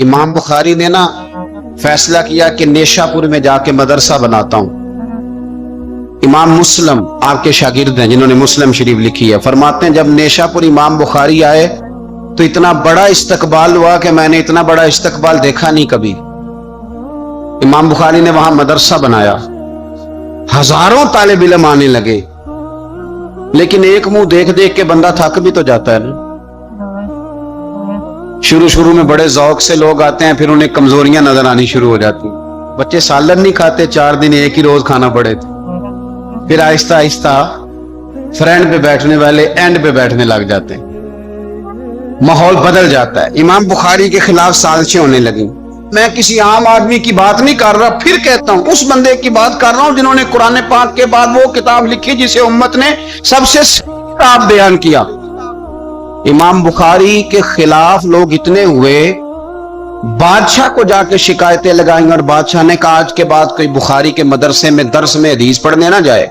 امام بخاری نے نا فیصلہ کیا کہ نیشاپور میں جا کے مدرسہ بناتا ہوں۔ امام مسلم آپ کے شاگرد ہیں جنہوں نے مسلم شریف لکھی ہے، فرماتے ہیں جب نیشاپور امام بخاری آئے تو اتنا بڑا استقبال ہوا کہ میں نے اتنا بڑا استقبال دیکھا نہیں کبھی۔ امام بخاری نے وہاں مدرسہ بنایا، ہزاروں طالب علم آنے لگے، لیکن ایک منہ دیکھ دیکھ کے بندہ تھک بھی تو جاتا ہے نا۔ شروع میں بڑے ذوق سے لوگ آتے ہیں، پھر انہیں کمزوریاں نظر آنی شروع ہو جاتی ہیں۔ بچے سالن نہیں کھاتے، 4 دن ایک ہی روز کھانا پڑے تھے، پھر آہستہ آہستہ فرینڈ پہ بیٹھنے والے اینڈ پہ بیٹھنے لگ جاتے ہیں، ماحول بدل جاتا ہے۔ امام بخاری کے خلاف سازشیں ہونے لگیں۔ میں کسی عام آدمی کی بات نہیں کر رہا، پھر کہتا ہوں اس بندے کی بات کر رہا ہوں جنہوں نے قرآن پاک کے بعد وہ کتاب لکھی جسے امت نے سب سے صحیح بیان کیا۔ امام بخاری کے خلاف لوگ اتنے ہوئے، بادشاہ کو جا کے شکایتیں لگائیں، اور بادشاہ نے کہا آج کے بعد کوئی بخاری کے مدرسے میں درس میں حدیث پڑھنے نہ جائے۔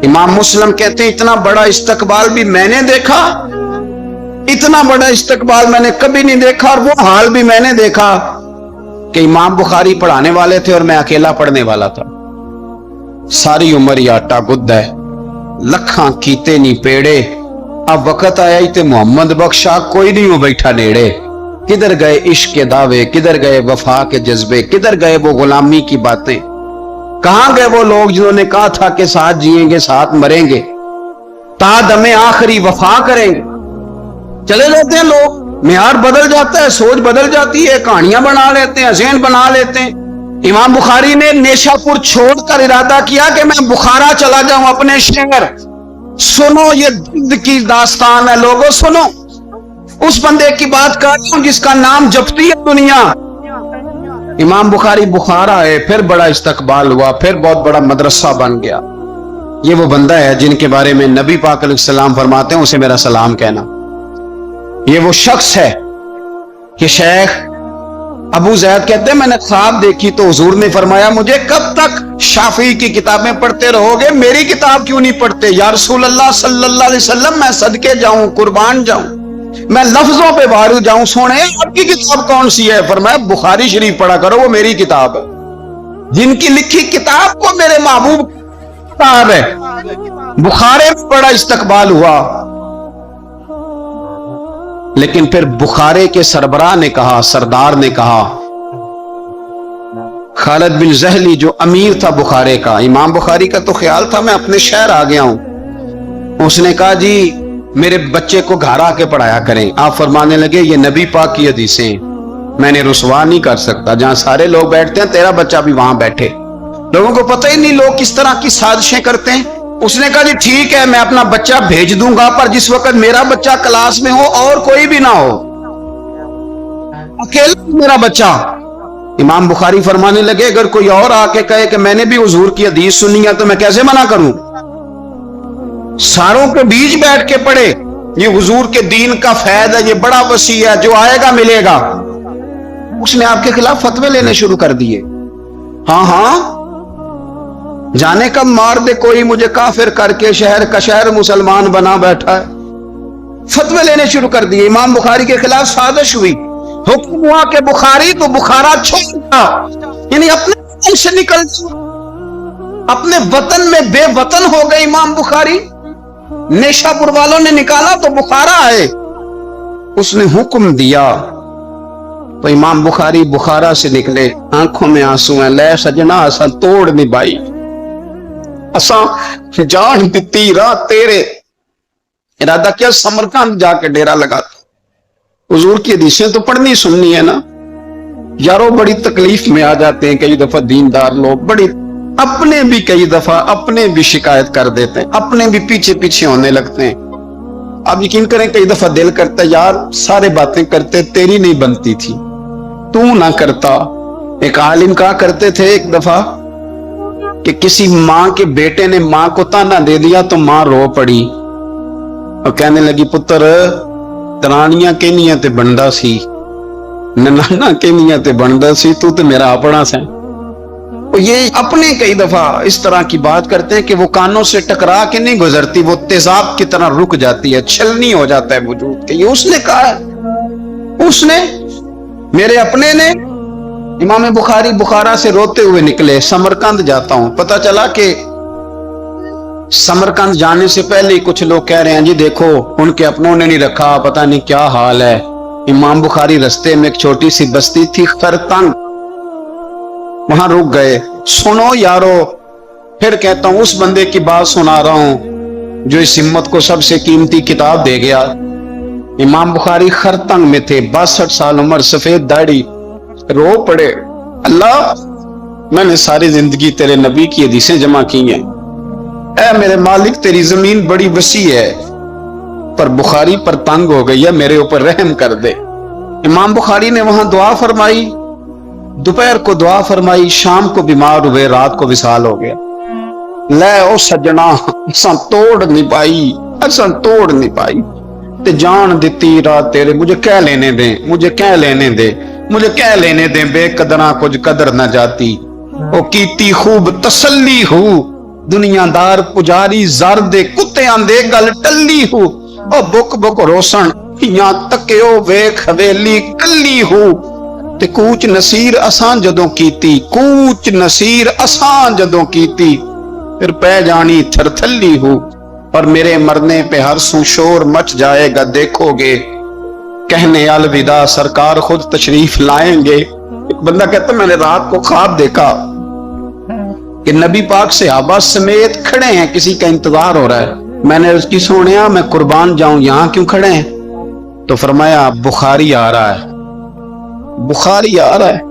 امام مسلم کہتے ہیں اتنا بڑا استقبال بھی میں نے دیکھا، اتنا بڑا استقبال میں نے کبھی نہیں دیکھا، اور وہ حال بھی میں نے دیکھا کہ امام بخاری پڑھانے والے تھے اور میں اکیلا پڑھنے والا تھا۔ ساری عمر یہ آٹا گد ہے، لکھاں کیتے نہیں پیڑے، اب وقت آیا ہی تے محمد بخشا کوئی نہیں ہو بیٹھا نیڑے۔ کدھر گئے عشق کے دعوے، کدھر گئے وفا کے جذبے، کدھر گئے وہ غلامی کی باتیں، کہاں گئے وہ لوگ جنہوں نے کہا تھا کہ ساتھ جئیں گے ساتھ مریں گے، تا دم آخری وفا کریں گے۔ چلے جاتے ہیں لوگ، معیار بدل جاتا ہے، سوچ بدل جاتی ہے، کہانیاں بنا لیتے ہیں، ذہن بنا لیتے ہیں۔ امام بخاری نے نیشاپور چھوڑ کر ارادہ کیا کہ میں بخارا چلا جاؤں اپنے شہر۔ سنو یہ درد کی داستان ہے لوگوں، سنو اس بندے کی بات کر رہا ہوں جس کا نام جپتی ہے دنیا۔ امام بخاری بخارا ہے، پھر بڑا استقبال ہوا، پھر بہت بڑا مدرسہ بن گیا۔ یہ وہ بندہ ہے جن کے بارے میں نبی پاک علیہ السلام فرماتے ہیں اسے میرا سلام کہنا۔ یہ وہ شخص ہے کہ شیخ ابو زید کہتے ہیں میں نے خواب دیکھی تو حضور نے فرمایا مجھے کب تک شافعی کی کتابیں پڑھتے رہو گے، میری کتاب کیوں نہیں پڑھتے؟ یا رسول اللہ صلی اللہ علیہ وسلم میں صدقے جاؤں، قربان جاؤں، میں لفظوں پہ بھارو جاؤں، سونے آپ کی کتاب کون سی ہے؟ فرمایا بخاری شریف پڑھا کرو، وہ میری کتاب ہے، جن کی لکھی کتاب کو میرے محبوب کتاب ہے۔ بخارے میں بڑا استقبال ہوا، لیکن پھر بخارے کے سربراہ نے کہا، سردار نے کہا، خالد بن زہلی جو امیر تھا بخارے کا، امام بخاری کا تو خیال تھا میں اپنے شہر آ گیا ہوں، اس نے کہا جی میرے بچے کو گھر آ کے پڑھایا کریں۔ آپ فرمانے لگے یہ نبی پاک کی حدیثیں میں نے رسوا نہیں کر سکتا، جہاں سارے لوگ بیٹھتے ہیں تیرا بچہ بھی وہاں بیٹھے۔ لوگوں کو پتہ ہی نہیں لوگ کس طرح کی سازشیں کرتے ہیں۔ اس نے کہا جی ٹھیک ہے میں اپنا بچہ بھیج دوں گا، پر جس وقت میرا بچہ کلاس میں ہو اور کوئی بھی نہ ہو، اکیلا میرا بچہ۔ امام بخاری فرمانے لگے اگر کوئی اور آ کے کہے کہ میں نے بھی حضور کی حدیث سنی ہے تو میں کیسے منع کروں؟ ساروں کے بیچ بیٹھ کے پڑھے، یہ حضور کے دین کا فیض ہے، یہ بڑا وسیع ہے، جو آئے گا ملے گا۔ اس نے آپ کے خلاف فتوے لینے شروع کر دیے، ہاں جانے کب مار دے کوئی مجھے کافر کر کے، شہر کا شہر مسلمان بنا بیٹھا ہے۔ فتوے لینے شروع کر دیے، امام بخاری کے خلاف سازش ہوئی، حکم ہوا کہ بخاری تو بخارا چھوڑ دیا، یعنی اپنے وطن سے نکل، اپنے وطن میں بے وطن ہو گئے امام بخاری۔ نیشاپور والوں نے نکالا تو بخارا ہے، اس نے حکم دیا تو امام بخاری بخارا سے نکلے، آنکھوں میں آنسو ہیں، لے سجنا اساں توڑ نبھائی، اساں جان دیتی راہ تیرے۔ ارادہ کیا سمرقند جا کے ڈیرا لگاتا، حضور کی حدیثیں تو پڑھنی سننی ہے نا یارو۔ بڑی تکلیف میں آ جاتے ہیں کئی دفعہ دیندار لوگ، بڑی اپنے بھی کئی دفعہ اپنے بھی شکایت کر دیتے ہیں، اپنے بھی پیچھے پیچھے ہونے لگتے ہیں۔ آپ یقین کریں کئی دفعہ دل کرتا ہے یار سارے باتیں کرتے تیری نہیں بنتی تھی، تو نہ کرتا۔ ایک عالم کہا کرتے تھے ایک دفعہ کہ کسی ماں کے بیٹے نے ماں کو تانا دے دیا تو ماں رو پڑی اور کہنے لگی پتر درانیاں کہنیاں تے بندا سی، ننانا کہنیاں تے بندا سی، تو تے میرا اپنا سے۔ یہ اپنے کئی دفعہ اس طرح کی بات کرتے ہیں کہ وہ کانوں سے ٹکرا کے نہیں گزرتی، وہ تیزاب کی طرح رک جاتی ہے، چھلنی ہو جاتا ہے وجود کے۔ یہ اس نے کہا ہے، اس نے मेरे अपने ने। इमाम बुखारी बुखारा से रोते हुए निकले, समरकंद जाता हूं। पता चला कि समरकंद जाने से पहले ही कुछ लोग कह रहे हैं जी देखो उनके अपनों ने नहीं रखा, पता नहीं क्या हाल है। इमाम बुखारी रास्ते में एक छोटी सी बस्ती थी खरतंग, वहां रुक गए। सुनो यारो, फिर कहता हूं उस बंदे की बात सुना रहा हूं जो इस हिम्मत को सबसे कीमती किताब दे गया। इमाम बुखारी खरतंग में थे, 62 साल उम्र, सफेद दाढ़ी, रो पड़े, अल्लाह मैंने सारी जिंदगी तेरे नबी की हदीसें जमा की हैं, ऐ मेरे मालिक तेरी जमीन बड़ी वसी है पर बुखारी पर तंग हो गई है, मेरे ऊपर रहम कर दे। इमाम बुखारी ने वहां दुआ फरमाई, दोपहर को दुआ फरमाई, शाम को बीमार हुए, रात को विसाल हो गया। ले ओ सजना असां तोड़ नहीं पाई, असां तोड़ नहीं पाई ते जान दिती रात तेरे, मुझे कह लेने दे, मुझे कह लेने दे, मुझे कह लेने दे, बेकदरा कुछ कदर न जाती, ओ कीती खूब तसल्ली हूं, दुनियादार पुजारी जर दे कुत्तियां दे गल टल्ली हूं, ओ बुक बुक रोशन या तकियो वेख हवेली कल्ली हूं ते कूच नसीर असां जदों कीती, कूच नसीर असां जदों कीती, फिर पै जानी थरथल्ली हूं, पर मेरे मरने पे हर सू शोर मच जाएगा, देखोगे कहने अलविदा सरकार खुद तशरीफ लाएंगे। एक बंदा कहता मैंने रात को ख्वाब देखा कि नबी पाक सहाबा समेत खड़े हैं, किसी का इंतजार हो रहा है। मैंने उसकी सुनिया मैं कुर्बान जाऊं, यहां क्यों खड़े हैं? तो फरमाया बुखारी आ रहा है, बुखारी आ रहा है।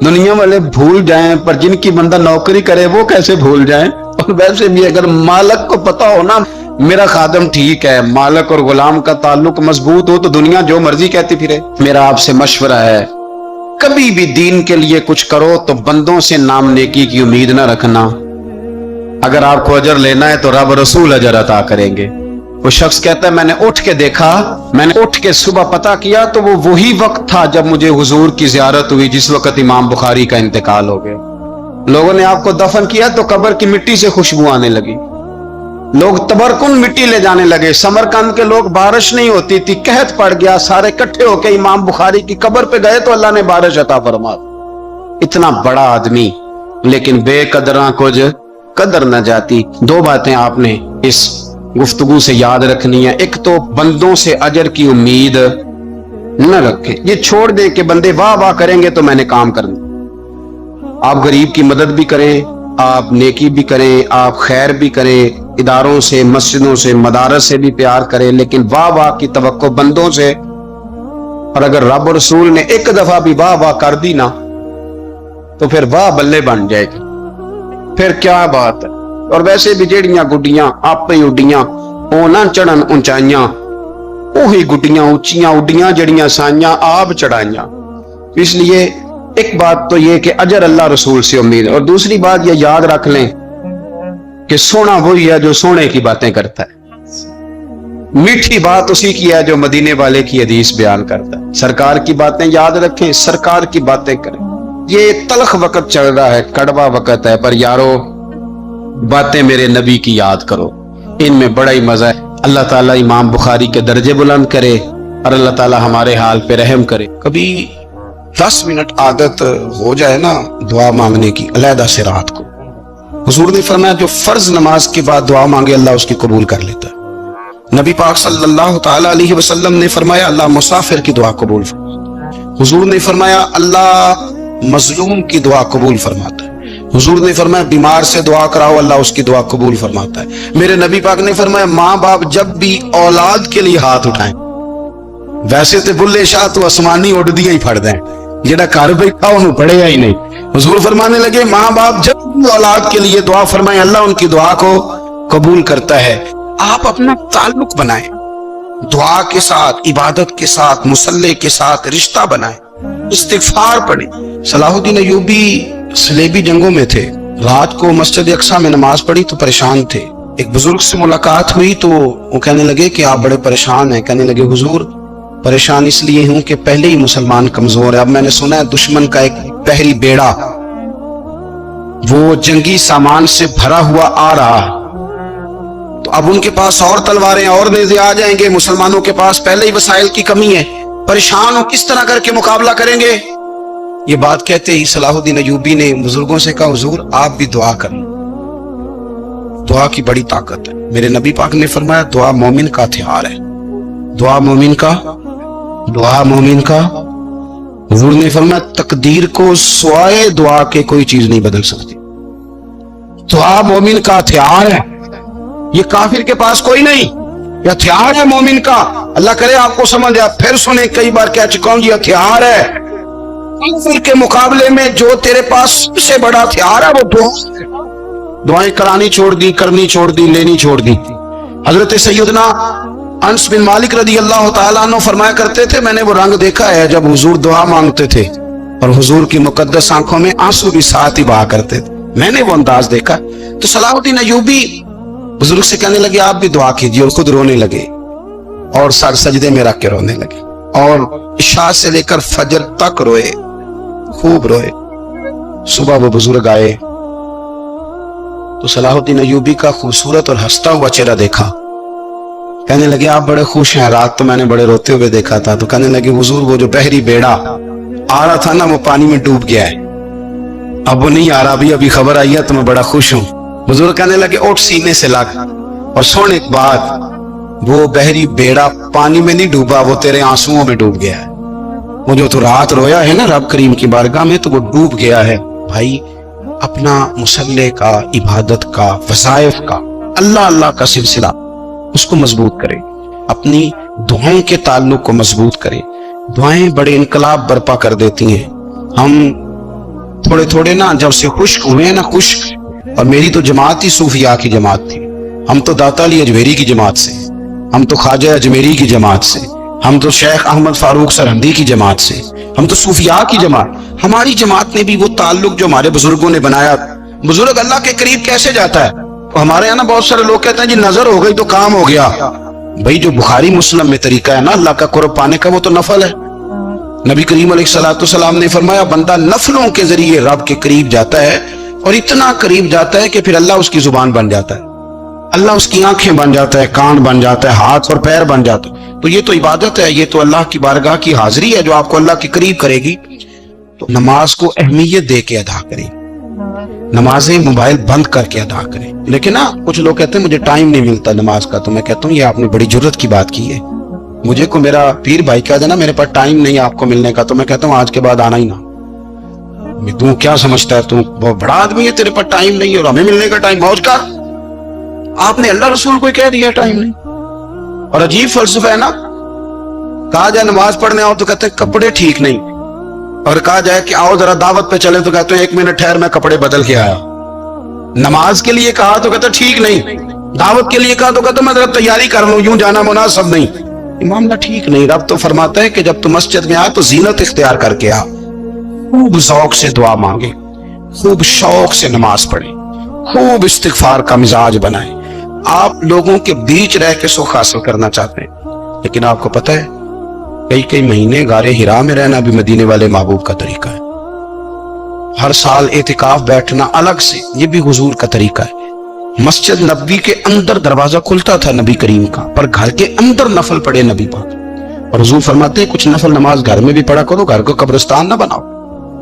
दुनिया वाले भूल जाएं पर जिनकी बंदा नौकरी करे वो कैसे भूल जाएं। और वैसे भी अगर मालक को पता हो ना मेरा खादम ठीक है, मालक और गुलाम का ताल्लुक मजबूत हो तो दुनिया जो मर्जी कहती फिरे। मेरा आपसे मशवरा है कभी भी दीन के लिए कुछ करो तो बंदों से नाम नेकी की उम्मीद ना रखना। अगर आपको अजर लेना है तो रब रसूल अजर अता करेंगे। वो शख्स कहता है मैंने उठ के देखा, मैंने उठ के सुबह पता किया तो वो वही वक्त था जब मुझे हुजूर की जियारत हुई जिस वक्त इमाम बुखारी का इंतकाल हो गया। लोगों ने आपको दफन किया तो कब्र की मिट्टी से खुशबू आने लगी, लोग तबरकुन मिट्टी ले जाने लगे। समरकंद के लोग बारिश नहीं होती थी, कहत पड़ गया, सारे इकट्ठे होकर इमाम बुखारी की कब्र पे गए तो अल्लाह ने बारिश अता फरमा। इतना बड़ा आदमी लेकिन बेकदरा कुछ कदर न जाती। दो बातें आपने इस गुफ्तगू से याद रखनी है, एक तो बंदों से अजर की उम्मीद न रखें, ये छोड़ दे के बंदे वाह वाह करेंगे तो मैंने काम करना। आप गरीब की मदद भी करें, आप नेकी भी करें, आप खैर भी करें, इदारों से, मस्जिदों से, मदारस से भी प्यार करें, लेकिन वाह वाह की तवक्को बंदों से। और अगर रब और रसूल ने एक दफा भी वाह वाह कर दी ना तो फिर वाह बल्ले बन जाएगी, फिर क्या बात है। और वैसे भी जेड़ियां गुड्डियां आपे उड्डियां ओ ना चढ़न ऊंचाइयां, ओही गुड्डियां उच्चियां उड्डियां जड़ियां साइयां आप चढ़ाइयां। इसलिए एक बात तो ये कि अजर अल्लाह रसूल से उम्मीद है, और दूसरी बात ये याद रख लें कि सोना वही है जो सोने की बातें करता है, मीठी बात उसी की है जो मदीने वाले की हदीस बयान करता है। सरकार की बातें याद रखें, सरकार की बातें करें। ये तलख वक्त चल रहा है, कड़वा वक्त है, पर यारो बातें मेरे नबी की याद करो, इनमें बड़ा ही मजा है। अल्लाह ताला इमाम बुखारी के दर्जे बुलंद करे और अल्लाह ताला हमारे हाल पे रहम करे। कभी 10 मिनट आदत हो जाए ना दुआ मांगने की, अलहदा से रात को, हुजूर ने फरमाया जो फर्ज नमाज के बाद दुआ मांगे अल्लाह उसकी कबूल कर लेता है। नबी पाक सल्लल्लाहु ताला अलैहि वसल्लम ने फरमाया अल्लाह मुसाफिर की दुआ कबूल फरमाता है। हुजूर ने फरमाया अल्लाह मजलूम की दुआ कबूल फरमाता है। हुजूर ने फरमाया बीमार से दुआ कराओ अल्लाह उसकी दुआ कबूल फरमाता है। मेरे नबी पाक ने फरमाया माँ बाप जब भी औलाद के लिए हाथ उठाएं, वैसे तो बुल्ले शाह तो आसमानी उड़दियां ही फड़ दें, जेड़ा घर बैठा उन्होंने पढ़ेगा ही नहीं। हुजूर फरमाने लगे माँ बाप जब औलाद के लिए दुआ फरमाएं अल्लाह उनकी दुआ को कबूल करता है। आप अपना ताल्लुक बनाएं, दुआ के साथ, इबादत के साथ, मुसल्ले के साथ रिश्ता बनाएं, इस्तिगफार पढ़ें। सलाहुद्दीन अय्यूबी सलेबी जंगों में थे, रात को मस्जिद अक्सा में नमाज पढ़ी तो परेशान थे। एक बुजुर्ग से मुलाकात हुई तो वो कहने लगे कि आप बड़े परेशान हैं। कहने लगे हुजूर परेशान इसलिए हूं कि पहले ही मुसलमान कमजोर है, अब मैंने सुना है दुश्मन का एक बहरी बेड़ा वो जंगी सामान से भरा हुआ आ रहा, तो अब उनके पास और तलवारें और नेज़े आ जाएंगे, मुसलमानों के पास पहले ही वसाइल की कमी है। پریشان ہو کس طرح کر کے مقابلہ کریں گے؟ یہ بات کہتے ہی صلاح الدین ایوبی نے بزرگوں سے کہا حضور آپ بھی دعا کریں، دعا کی بڑی طاقت ہے۔ میرے نبی پاک نے فرمایا دعا مومن کا ہتھیار ہے، دعا مومن کا حضور نے فرمایا تقدیر کو سوائے دعا کے کوئی چیز نہیں بدل سکتی۔ دعا مومن کا ہتھیار ہے، یہ کافر کے پاس کوئی نہیں، یہ ہتھیار ہے مومن کا۔ اللہ کرے آپ کو سمجھ آیا، پھر سنیں، کئی بار کہہ چکا ہوں، یہ ہتھیار ہے کافر کے مقابلے میں۔ جو تیرے پاس سب سے بڑا ہتھیار ہے وہ دعا۔ دعائیں کرانی چھوڑ دی، کرنی چھوڑ دی، لینی چھوڑ دی۔ حضرت سیدنا انس بن مالک رضی اللہ تعالیٰ عنہ فرمایا کرتے تھے میں نے وہ رنگ دیکھا ہے جب حضور دعا مانگتے تھے اور حضور کی مقدس آنکھوں میں آنسو بھی ساتھ ہی بہا کرتے تھے، میں نے وہ انداز دیکھا۔ تو صلاح الدین ایوبی بزرگ سے کہنے لگے آپ بھی دعا کیجیے، اور خود رونے لگے اور سر سجدے میں رکھ کے رونے لگے، اور عشاء سے لے کر فجر تک روئے، خوب روئے۔ صبح وہ بزرگ آئے تو صلاح الدین ایوبی کا خوبصورت اور ہنستا ہوا چہرہ دیکھا، کہنے لگے آپ بڑے خوش ہیں، رات تو میں نے بڑے روتے ہوئے دیکھا تھا۔ تو کہنے لگے حضور وہ جو بحری بیڑا آ رہا تھا نا وہ پانی میں ڈوب گیا ہے، اب وہ نہیں آ رہا، ابھی خبر آئی ہے تو میں بڑا خوش ہوں۔ بزرگ کہنے لگے اٹھ سینے سے لگ اور سن ایک بات، وہ بحری بیڑا پانی میں نہیں ڈوبا، وہ تیرے آنسوؤں میں ڈوب گیا ہے۔ وہ جو تو رات رویا ہے نا رب کریم کی بارگاہ میں تو وہ ڈوب گیا ہے۔ بھائی اپنا مصلے کا، عبادت کا، وظائف کا، اللہ اللہ کا سلسلہ اس کو مضبوط کرے، اپنی دعاؤں کے تعلق کو مضبوط کرے۔ دعائیں بڑے انقلاب برپا کر دیتی ہیں۔ ہم تھوڑے تھوڑے نا جب سے خشک ہوئے ہیں نا، خشک، اور میری تو جماعت ہی صوفیاء کی جماعت تھی، ہم تو داتا علی اجمیری کی جماعت سے، ہم تو خواجہ اجمیری کی جماعت سے، ہم تو شیخ احمد فاروق سرہندی کی جماعت سے، ہم تو صوفیاء کی جماعت۔ ہماری جماعت نے بھی وہ تعلق جو ہمارے بزرگوں نے بنایا۔ بزرگ اللہ کے قریب کیسے جاتا ہے؟ ہمارے یہاں نا بہت سارے لوگ کہتے ہیں جی نظر ہو گئی تو کام ہو گیا۔ بھائی جو بخاری مسلم میں طریقہ ہے نا اللہ کا قرب پانے کا وہ تو نفل ہے۔ نبی کریم علیہ الصلوۃ والسلام نے فرمایا بندہ نفلوں کے ذریعے رب کے قریب جاتا ہے، اور اتنا قریب جاتا ہے کہ پھر اللہ اس کی زبان بن جاتا ہے، اللہ اس کی آنکھیں بن جاتا ہے، کان بن جاتا ہے، ہاتھ اور پیر بن جاتا ہے۔ تو یہ تو عبادت ہے، یہ تو اللہ کی بارگاہ کی حاضری ہے جو آپ کو اللہ کے قریب کرے گی۔ تو نماز کو اہمیت دے کے ادا کریں، نمازیں موبائل بند کر کے ادا کریں۔ لیکن نا کچھ لوگ کہتے ہیں مجھے ٹائم نہیں ملتا نماز کا، تو میں کہتا ہوں یہ آپ نے بڑی جرت کی بات کی ہے۔ مجھے کو میرا پیر بھائی کہہ دینا میرے پاس ٹائم نہیں آپ کو ملنے کا، تو میں کہتا ہوں آج کے بعد آنا ہی نہ۔ تو کیا سمجھتا ہے تو بہت بڑا آدمی ہے، تیرے پاس ٹائم نہیں اور ہمیں ملنے کا ٹائم، موج کر۔ آپ نے اللہ رسول کو کہہ دیا ٹائم نہیں، اور عجیب فلسفہ ہے نا۔ کہا جائے نماز پڑھنے آؤ تو کہتے ہیں کپڑے ٹھیک نہیں، اور کہا جائے کہ آؤ ذرا دعوت پہ چلے تو کہتے ہیں ایک منٹ ٹھہر میں کپڑے بدل کے آیا۔ نماز کے لیے کہا تو کہتے ٹھیک نہیں، دعوت کے لیے کہا تو کہتے میں ذرا تیاری کر لوں، یوں جانا مناسب نہیں۔ معاملہ ٹھیک نہیں۔ رب تو فرماتا ہے کہ جب تو مسجد میں آ تو زینت اختیار کر کے آ، خوب ذوق سے دعا مانگے، خوب شوق سے نماز پڑھے، خوب استغفار کا مزاج بنائے۔ آپ لوگوں کے بیچ رہ کے سکھ حاصل کرنا چاہتے ہیں، لیکن آپ کو پتہ ہے کئی مہینے غار حرا میں رہنا بھی مدینے والے محبوب کا طریقہ ہے۔ ہر سال اعتکاف بیٹھنا الگ سے، یہ بھی حضور کا طریقہ ہے۔ مسجد نبوی کے اندر دروازہ کھلتا تھا نبی کریم کا، پر گھر کے اندر نفل پڑھے نبی پاک، اور حضور فرماتے ہیں کچھ نفل نماز گھر میں بھی پڑھا کرو، گھر کو قبرستان نہ بناؤ۔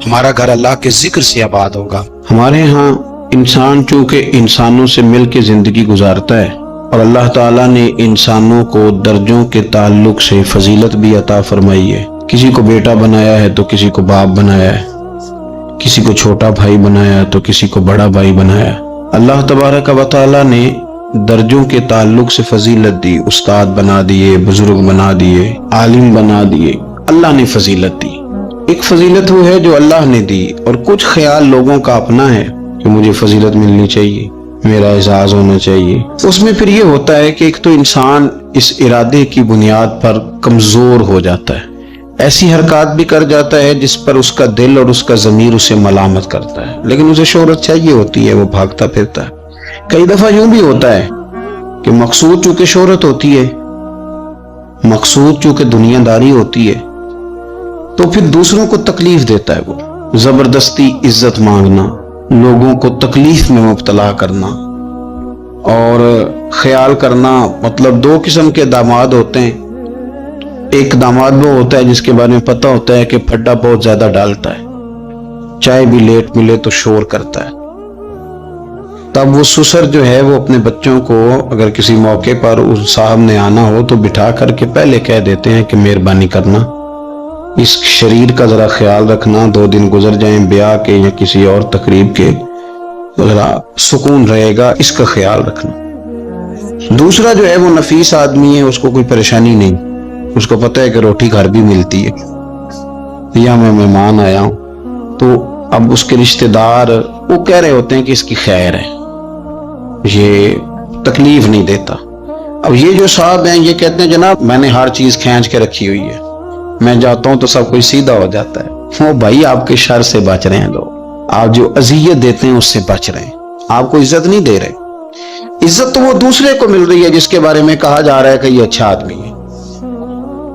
ہمارا گھر اللہ کے ذکر سے آباد ہوگا۔ ہمارے ہاں انسان چونکہ انسانوں سے مل کے زندگی گزارتا ہے، اور اللہ تعالیٰ نے انسانوں کو درجوں کے تعلق سے فضیلت بھی عطا فرمائی ہے۔ کسی کو بیٹا بنایا ہے تو کسی کو باپ بنایا ہے، کسی کو چھوٹا بھائی بنایا ہے تو کسی کو بڑا بھائی بنایا ہے۔ اللہ تبارک و تعالیٰ نے درجوں کے تعلق سے فضیلت دی، استاد بنا دیے، بزرگ بنا دیے، عالم بنا دیے، اللہ نے فضیلت دی۔ ایک فضیلت وہ ہے جو اللہ نے دی، اور کچھ خیال لوگوں کا اپنا ہے کہ مجھے فضیلت ملنی چاہیے، میرا اعزاز ہونا چاہیے۔ اس میں پھر یہ ہوتا ہے کہ ایک تو انسان اس ارادے کی بنیاد پر کمزور ہو جاتا ہے، ایسی حرکات بھی کر جاتا ہے جس پر اس کا دل اور اس کا ضمیر اسے ملامت کرتا ہے، لیکن اسے شہرت چاہیے ہوتی ہے، وہ بھاگتا پھرتا ہے۔ کئی دفعہ یوں بھی ہوتا ہے کہ مقصود چونکہ شہرت ہوتی ہے، مقصود چونکہ دنیا داری ہوتی ہے، تو پھر دوسروں کو تکلیف دیتا ہے، وہ زبردستی عزت مانگنا، لوگوں کو تکلیف میں مبتلا کرنا، اور خیال کرنا، مطلب دو قسم کے داماد ہوتے ہیں، ایک दामाद वो होता है जिसके बारे में पता होता है कि फड्डा बहुत ज्यादा डालता है, चाय भी लेट मिले तो शोर करता है। तब वो ससुर जो है वो अपने बच्चों को अगर किसी मौके पर उस साहब ने आना हो तो बिठा करके पहले कह देते हैं कि मेहरबानी करना, इस शरीर का जरा ख्याल रखना, 2 दिन गुजर जाएं ब्याह के या किसी और तकरीब के, जरा सुकून रहेगा, इसका ख्याल रखना। दूसरा जो है वो नफीस आदमी है, उसको कोई परेशानी नहीं, उसको पता है कि रोटी घर भी मिलती है, या मैं मेहमान आया हूं, तो अब उसके रिश्तेदार वो कह रहे होते हैं कि इसकी खैर है, ये तकलीफ नहीं देता। अब ये जो साहब हैं ये कहते हैं जनाब मैंने हर चीज खींच के रखी हुई है, मैं जाता हूं तो सब कुछ सीधा हो जाता है। वो भाई आपके शर से बच रहे हैं लोग, आप जो अजियत देते हैं उससे बच रहे हैं, आपको इज्जत नहीं दे रहे। इज्जत तो वो दूसरे को मिल रही है जिसके बारे में कहा जा रहा है कि ये अच्छा आदमी है,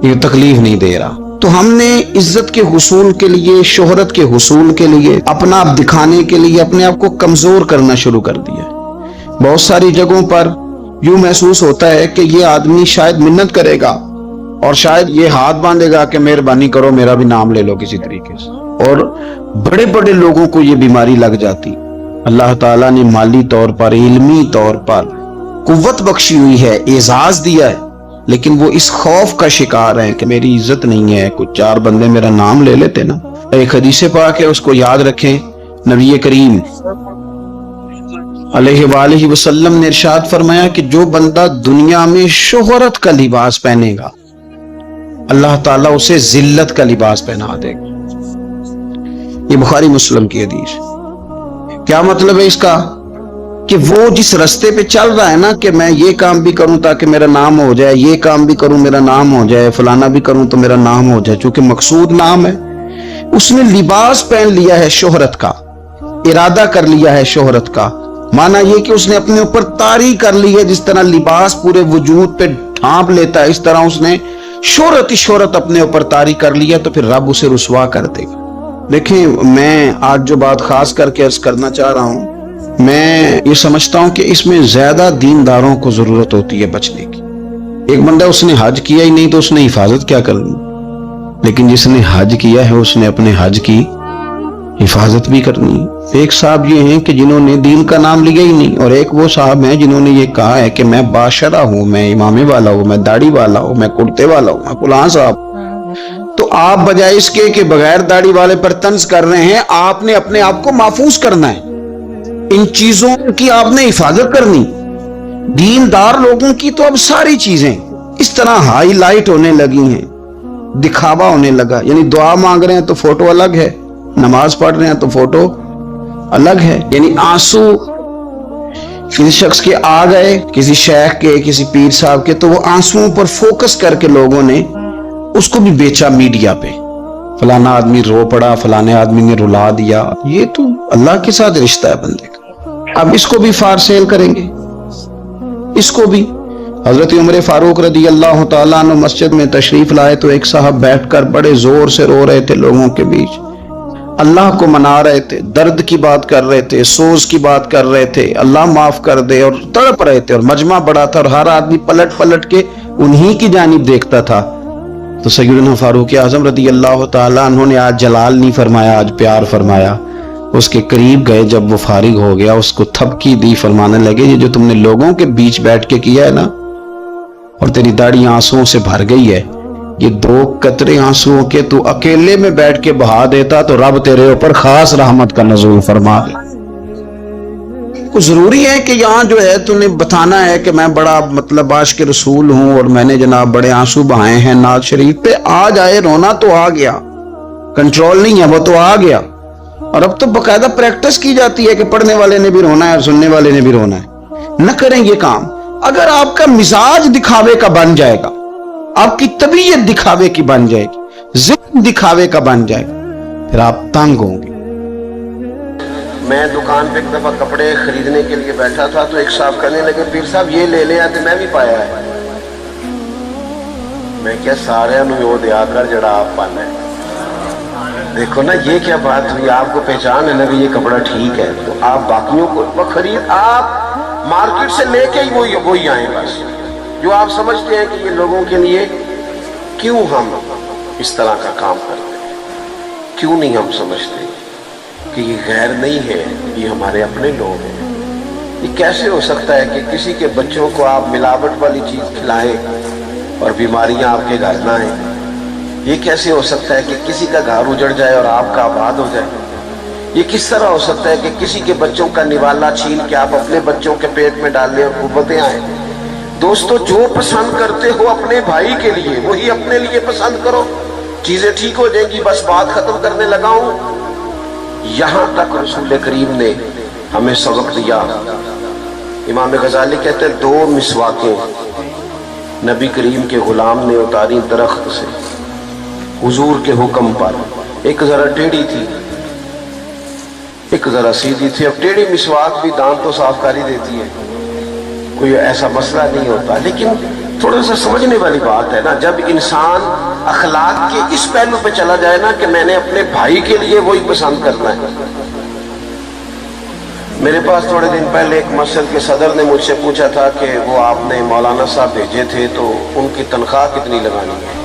ये तकलीफ नहीं दे रहा। तो हमने इज्जत के हुसूल के लिए, शोहरत के हुसूल के लिए, अपना आप दिखाने के लिए अपने आप को कमजोर करना शुरू कर दिया। बहुत सारी जगहों पर यूं महसूस होता है कि ये आदमी शायद मिन्नत करेगा और शायद ये हाथ बांधेगा कि मेहरबानी करो मेरा भी नाम ले लो किसी तरीके से, और बड़े बड़े लोगों को ये बीमारी लग जाती। अल्लाह ताला ने माली तौर पर, इल्मी तौर पर कुव्वत बख्शी हुई है, एजाज दिया है, लेकिन वो इस खौफ का शिकार है कि मेरी इज्जत नहीं है, कुछ 4 बंदे मेरा नाम ले लेते ना। एक हदीस पाक है, उसको याद रखें। नबी करीम अलैहि वसल्लम ने इरशाद फरमाया कि जो बंदा दुनिया में शोहरत का लिबास पहनेगा अल्लाह ताला उसे जिल्लत का लिबास पहना देगा। ये बुखारी मुस्लिम की हदीस। क्या मतलब है इसका? कि वो जिस रास्ते पे चल रहा है ना कि मैं ये काम भी करूं ताकि मेरा नाम हो जाए, ये काम भी करूं मेरा नाम हो जाए, फलाना भी करूं तो मेरा नाम हो जाए, चूंकि मकसूद नाम है, उसने लिबास पहन लिया है शोहरत का, इरादा कर लिया है शोहरत का। माना ये कि उसने अपने ऊपर तारी कर ली है, जिस तरह लिबास पूरे वजूद पे ढांप लेता है, इस तरह उसने शोहरत ही शोहरत अपने ऊपर तारी कर लिया, तो फिर रब उसे रुसवा कर देगा। देखें, मैं आज जो बात खास करके अर्ज करना चाह रहा हूं, मैं ये समझता हूं कि इसमें ज्यादा दीनदारों को जरूरत होती है बचने की। एक बंदा उसने हज किया ही नहीं तो उसने हिफाजत क्या करनी, लेकिन जिसने हज किया है उसने अपने हज की हिफाजत भी करनी। एक साहब ये हैं कि जिन्होंने दीन का नाम लिया ही नहीं, और एक वो साहब हैं जिन्होंने ये कहा है कि मैं बाशरा हूं, मैं इमामे वाला हूं, मैं दाढ़ी वाला हूं, मैं कुर्ते वाला हूं, मैं फलां साहब। तो आप बजाय इसके कि बगैर दाढ़ी वाले पर तंज कर रहे हैं, आपने अपने आप को महफूज करना है, इन चीजों की आपने हिफाजत करनी। दीनदार लोगों की तो अब सारी चीजें इस तरह हाईलाइट होने लगी हैं, दिखावा होने लगा। यानी दुआ मांग रहे हैं तो फोटो अलग है, नमाज पढ़ रहे हैं तो फोटो अलग है। यानी आंसू किसी शख्स के आ गए, किसी शेख के, किसी पीर साहब के, तो वो आंसुओं पर फोकस करके लोगों ने उसको भी बेचा मीडिया पे। फलाना आदमी रो पड़ा, फलाने आदमी ने रुला दिया। ये तो अल्लाह के साथ रिश्ता है बंदे का। अब इसको भी फार सेल करेंगे, इसको भी। हजरत उमर फारूक रदी अल्लाह तआला अन्हु मस्जिद में तशरीफ लाए तो एक साहब बैठकर बड़े जोर से रो रहे थे लोगों के बीच, अल्लाह को मना रहे थे, दर्द की बात कर रहे थे, सोज की बात कर रहे थे, अल्लाह माफ कर दे, और तड़प रहे थे। और मजमा बड़ा था और हर आदमी पलट पलट के उन्हीं की जानिब देखता था। तो सैयदना फारूक आजम रदी अल्लाह तआला अन्हु ने आज जलाल नहीं फरमाया, आज प्यार फरमाया। उसके करीब गए, जब वो फारिग हो गया उसको थपकी दी, फरमाने लगे ये जो तुमने लोगों के बीच बैठ के किया है ना, और तेरी दाढ़ी आंसुओं से भर गई है, ये 2 कतरे आंसुओं के तू अकेले में बैठ के बहा देता तो रब तेरे ऊपर खास रहमत का नज़ूल फरमा दे। कुछ जरूरी है कि यहाँ जो है तूने बताना है कि मैं बड़ा मतलब आशिक रसूल हूं और मैंने जनाब बड़े आंसू बहाए हैं नाज शरीफ पे। आ जाए, रोना तो आ गया, कंट्रोल नहीं है, वो तो आ गया। और अब तो बकायदा प्रैक्टिस की जाती है कि पढ़ने वाले ने भी रोना है और सुनने वाले ने भी रोना है। न करें ये काम। अगर आपका मिजाज दिखावे का बन जाएगा, आपकी तबीयत दिखावे की बन जाएगी, ज़िक्र दिखावे का बन जाएगा, फिर आप तंग होंगे। मैं दुकान पे एक दफा कपड़े खरीदने के लिए बैठा था तो एक साहब कहने लगे पीर साहब ये ले ले आते, मैं भी पाया है। मैं क्या सारे वो दिया कर जड़ा आप पाना है। देखो ना ये क्या बात हुई, आपको पहचान है ना कि ये कपड़ा ठीक है, तो आप बाकियों को खरीद, आप मार्केट से लेके ही वही आए बस, जो आप समझते हैं कि ये लोगों के लिए क्यों हम इस तरह का काम करते हैं? क्यों नहीं हम समझते कि ये गैर नहीं है, ये हमारे अपने लोग हैं? ये कैसे हो सकता है कि किसी के बच्चों को आप मिलावट वाली चीज खिलाएं और बीमारियां आपके घर ना आए? ये कैसे हो सकता है कि किसी का घर उजड़ जाए और आपका आबाद हो जाए? ये किस तरह हो सकता है कि किसी के बच्चों का निवाला छीन के आप अपने बच्चों के पेट में डाल लें और कुव्वतें आए? दोस्तों, जो पसंद करते हो अपने भाई के लिए वही अपने लिए पसंद करो, चीजें ठीक हो जाएंगी। बस बात खत्म करने लगा हूं। यहां तक रसूल करीम ने हमें सबक दिया। इमाम गजाली कहते हैं 2 मिसवाकें नबी करीम के गुलाम ने उतारी दरख्त से हुजूर के हुक्म पर। एक जरा टेढ़ी थी, एक जरा सीधी थी। अब टेढ़ी मिसवाक भी दांत तो साफ कर ही देती है, कोई ऐसा मसला नहीं होता, लेकिन थोड़ा सा समझने वाली बात है ना। जब इंसान अखलाक के इस पहलू पे चला जाए ना कि मैंने अपने भाई के लिए वही पसंद करना है। मेरे पास थोड़े दिन पहले एक मस्जिद के सदर ने मुझसे पूछा था कि वो आपने मौलाना साहब भेजे थे तो उनकी तनख्वाह कितनी लगानी है?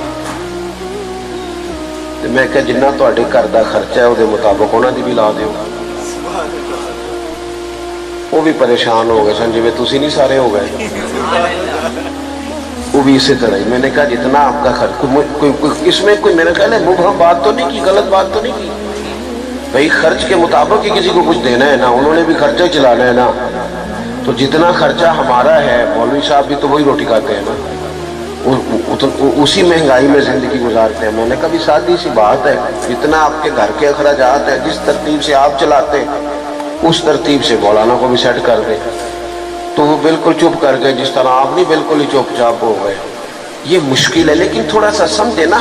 तो मैं कहा जिन्ना तुहाडे घर दा खर्चा है उहदे मुताबिक उन्हां दी भी ला दिओ। वो भी परेशान हो गए सन, जिवें तुसीं नहीं सारे हो गए। वो भी इसी तरह ही। मैंने कहा जितना आपका खर्च, इसमें कोई मेरे ख्याल है मुबहम बात तो नहीं की, गलत बात तो नहीं की। भाई खर्च के मुताबिक ही किसी को कुछ देना है ना, उन्होंने भी खर्चा ही चलाना है ना। तो जितना खर्चा हमारा है, मौलवी साहब भी तो वही रोटी खाते हैं ना, उसी महंगाई में जिंदगी गुजारते हैं। मैंने कहा भी सादी सी बात है, जितना आपके घर के अखराजात है, जिस तरतीब से आप चलाते हैं उस तरतीब से मौलाना को भी सेट कर दे। तो वो बिल्कुल चुप कर गए, जिस तरह आप नहीं बिल्कुल ही चुपचाप हो गए। ये मुश्किल है, लेकिन थोड़ा सा समझे ना।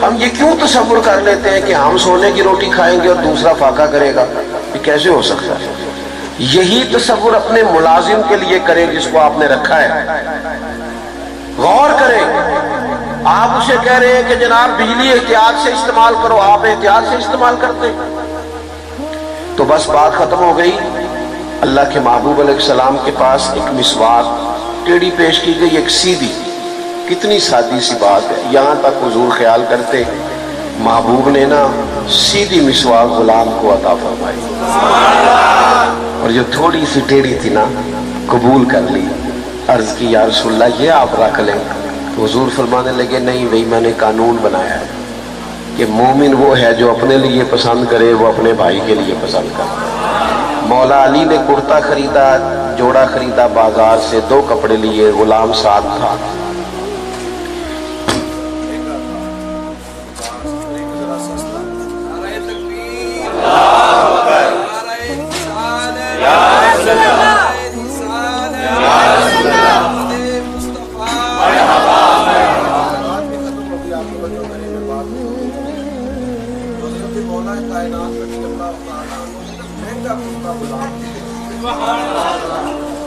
हम ये क्यों तसव्वुर कर लेते हैं कि हम सोने की रोटी खाएंगे और दूसरा फाका करेगा? ये कैसे हो सकता है? यही तसव्वुर अपने मुलाजिम के लिए करें जिसको आपने रखा है। गौर करें, आप उसे कह रहे हैं कि जनाब बिजली एहतियात से इस्तेमाल करो, आप एहतियात से इस्तेमाल करते तो बस बात खत्म हो गई। अल्लाह के महबूब अलैहिस्सलाम के पास एक मिसवाक टेढ़ी पेश की गई, एक सीधी। कितनी सादी सी बात है। यहां तक हुजूर ख्याल करते महबूब ने ना सीधी मिसवाक गुलाम को अता फरमाई, और जो थोड़ी सी टेढ़ी थी ना कबूल कर ली। अर्ज की या रसूलल्लाह ये आप रख लें। तो हुजूर फरमाने लगे नहीं भाई, मैंने कानून बनाया है कि मोमिन वो है जो अपने लिए पसंद करे, वो अपने भाई के लिए पसंद करे। मौला अली ने कुर्ता खरीदा, जोड़ा खरीदा बाजार से, 2 कपड़े लिए, गुलाम साथ था।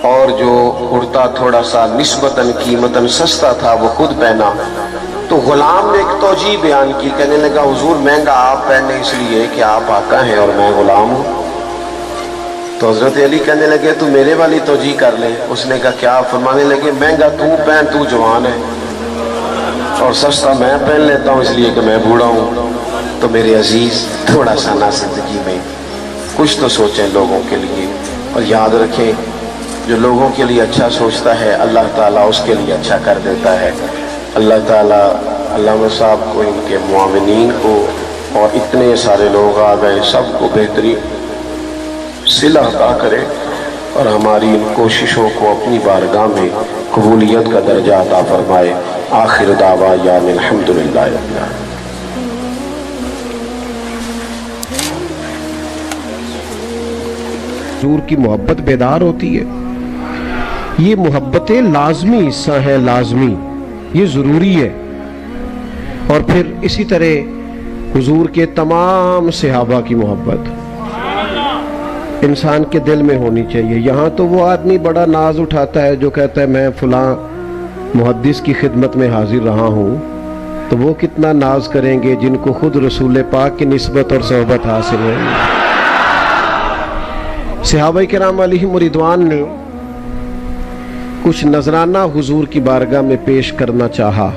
और जो कुर्ता थोड़ा सा निस्बतन कीमतन सस्ता था वो खुद पहना। तो गुलाम ने एक तौजी बयान की, कहने लगा हुजूर महंगा आप पहने इसलिए कि आप आका हैं और मैं गुलाम हूँ। तो हजरत अली कहने लगे तू मेरे वाली तौजी कर ले। उसने कहा क्या? फरमाने लगे महंगा तू पहन, तू जवान है, और सस्ता मैं पहन लेता हूँ इसलिए कि मैं बूढ़ा हूँ। तो मेरे अजीज थोड़ा सा ना जिंदगी में कुछ तो सोचें लोगों के लिए, और याद रखें जो लोगों के लिए अच्छा सोचता है अल्लाह ताला उसके लिए अच्छा कर देता है। अल्लाह ताला अल्लामा साहब को, इनके मुआविनीन को, और इतने सारे लोग आ गए, सबको बेहतरीन सिला अता करे और हमारी इन कोशिशों को अपनी बारगाह में कबूलियत का दर्जा अता फरमाए। आखिर दावा या अल्हम्दुलिल्लाह। हुजूर की मोहब्बत बेदार होती है। ये मोहब्बतें लाजमी हिस्सा है, लाजमी, ये ज़रूरी है। और फिर इसी तरह हुजूर के तमाम सहाबा की मोहब्बत इंसान के दिल में होनी चाहिए। यहाँ तो वो आदमी बड़ा नाज उठाता है जो कहता है मैं फलां मुहद्दिस की खिदमत में हाजिर रहा हूँ, तो वो कितना नाज करेंगे जिनको खुद रसूल पाक की निस्बत और सोहबत हासिल है। सहाबा किराम अलैहिम रिदवान ने कुछ नजराना हुजूर की बारगाह में पेश करना चाहा,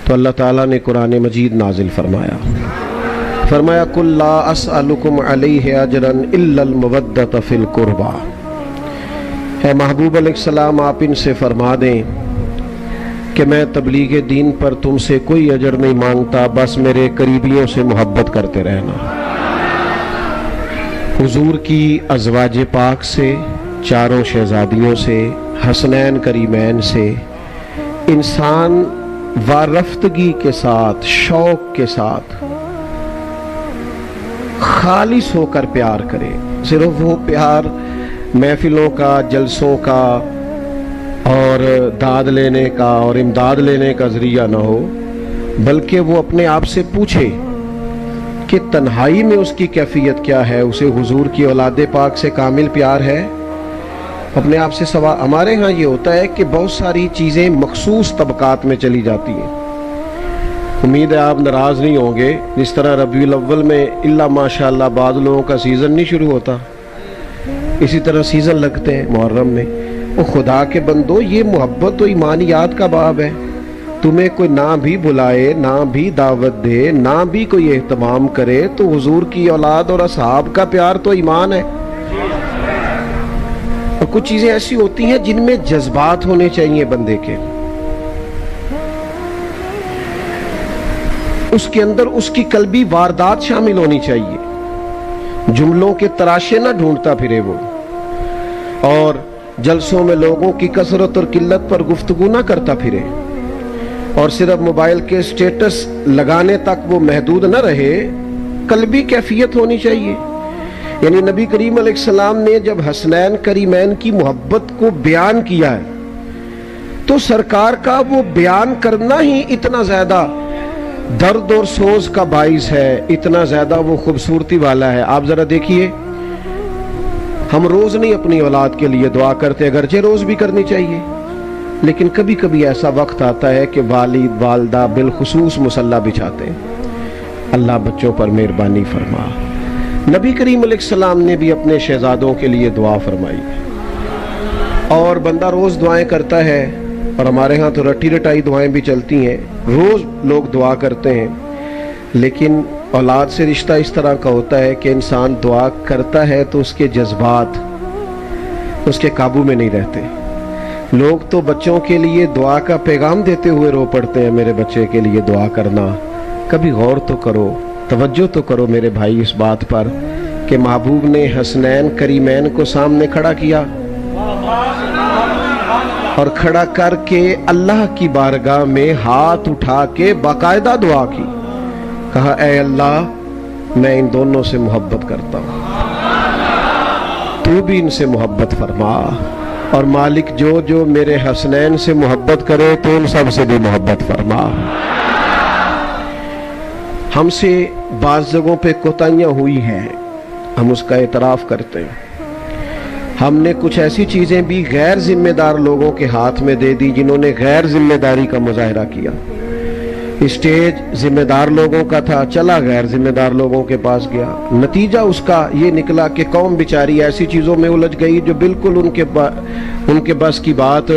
तो अल्लाह ताला ने कुरान मजीद नाजिल फरमाया, कुल ला अस्अलुकुम अलैहि अजरन इल्लल मवद्दत फिल कुर्बा। है महबूब अलैहिस्सलाम, आप इनसे फरमा दें कि मैं तबलीग दीन पर तुमसे कोई अजर नहीं मांगता, बस मेरे करीबियों से मोहब्बत करते रहना। हुजूर की अज़वाज पाक से, चारों शहजादियों से, हसनैन करीमैन से इंसान वारफ्तगी के साथ, शौक के साथ खालिस होकर प्यार करे। सिर्फ वो प्यार महफिलों का, जलसों का और दाद लेने का और इमदाद लेने का जरिया ना हो, बल्कि वो अपने आप से पूछे कि तन्हाई में उसकी कैफियत क्या है, उसे हुजूर की औलाद पाक से कामिल प्यार है। अपने आप से सवाल। हमारे यहाँ ये होता है कि बहुत सारी चीज़ें मखसूस तबकात में चली जाती हैं। उम्मीद है आप नाराज़ नहीं होंगे। जिस तरह रबीउल अव्वल में इल्ला माशाअल्लाह बाद लोगों का सीज़न नहीं शुरू होता, इसी तरह सीज़न लगते हैं मुहर्रम में। वो खुदा के बंदो, ये मोहब्बत तो ईमानियात का बाब है। तुम्हें कोई ना भी बुलाए, ना भी दावत दे, ना भी कोई एहतमाम करे, तो हुजूर की औलाद और असहाब का प्यार तो ईमान है। और कुछ चीज़ें ऐसी होती हैं जिनमें जज्बात होने चाहिए बंदे के, उसके अंदर उसकी कल्बी वारदात शामिल होनी चाहिए। जुमलों के तराशे ना ढूंढता फिरे वो, और जलसों में लोगों की कसरत और किल्लत पर गुफ्तगू ना करता फिरे, और सिर्फ मोबाइल के स्टेटस लगाने तक वो महदूद न रहे। कल्बी कैफियत होनी चाहिए। यानी नबी करीम अलैहिस्सलाम ने जब हसनैन करीमैन की मोहब्बत को बयान किया है, तो सरकार का वो बयान करना ही इतना ज्यादा दर्द और सोज का बाइस है, इतना ज्यादा वो खूबसूरती वाला है। आप जरा देखिए, हम रोज नहीं अपनी औलाद के लिए दुआ करते, अगरचे रोज भी करनी चाहिए, लेकिन कभी कभी ऐसा वक्त आता है कि वालिद वालदा बिलखुसूस मुसल्ला बिछाते हैं। अल्लाह बच्चों पर मेहरबानी फरमा। नबी करीम अलैहिस्सलाम ने भी अपने शहजादों के लिए दुआ फरमाई, और बंदा रोज दुआएं करता है। और हमारे यहाँ तो रटी रटाई दुआएं भी चलती हैं, रोज लोग दुआ करते हैं। लेकिन औलाद से रिश्ता इस तरह का होता है कि इंसान दुआ करता है तो उसके जज्बात उसके काबू में नहीं रहते। लोग तो बच्चों के लिए दुआ का पैगाम देते हुए रो पड़ते हैं, मेरे बच्चे के लिए दुआ करना। कभी गौर तो करो, तवज्जो तो करो मेरे भाई इस बात पर कि महबूब ने हसनैन करीमैन को सामने खड़ा किया, और खड़ा करके अल्लाह की बारगाह में हाथ उठा के बाकायदा दुआ की। कहा, ऐ अल्लाह, मैं इन दोनों से मोहब्बत करता हूँ, तू भी इनसे मोहब्बत फरमा, और मालिक जो जो मेरे हसनैन से मोहब्बत करे तो उन सब से भी मोहब्बत फरमा। हमसे बाज़ जगहों पे कोताहियाँ हुई हैं, हम उसका एतराफ़ करते हैं। हमने कुछ ऐसी चीज़ें भी गैर जिम्मेदार लोगों के हाथ में दे दी जिन्होंने गैर जिम्मेदारी का मुजाहरा किया। स्टेज जिम्मेदार लोगों का था, चला गैर जिम्मेदार लोगों के पास गया। नतीजा उसका ये निकला कि कौम बेचारी ऐसी चीज़ों में उलझ गई जो बिल्कुल उनके बस की बात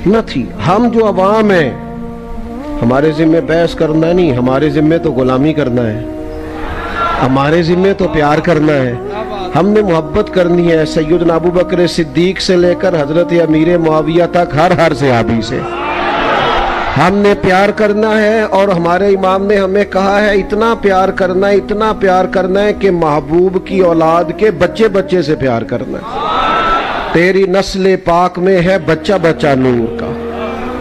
न थी। हम जो अवाम हैं, हमारे ज़िम्मे बहस करना नहीं, हमारे ज़िम्मे तो गुलामी करना है, हमारे ज़िम्मे तो प्यार करना है। हमने मोहब्बत करनी है सैयदना अबू बकर सिद्दीक से लेकर हजरत अमीर मुआविया तक, हर सहाबी से हमने प्यार करना है। और हमारे इमाम ने हमें कहा है इतना प्यार करना है, इतना प्यार करना है कि महबूब की औलाद के बच्चे बच्चे से प्यार करना है। तेरी नस्ल पाक में है बच्चा बच्चा नूर का,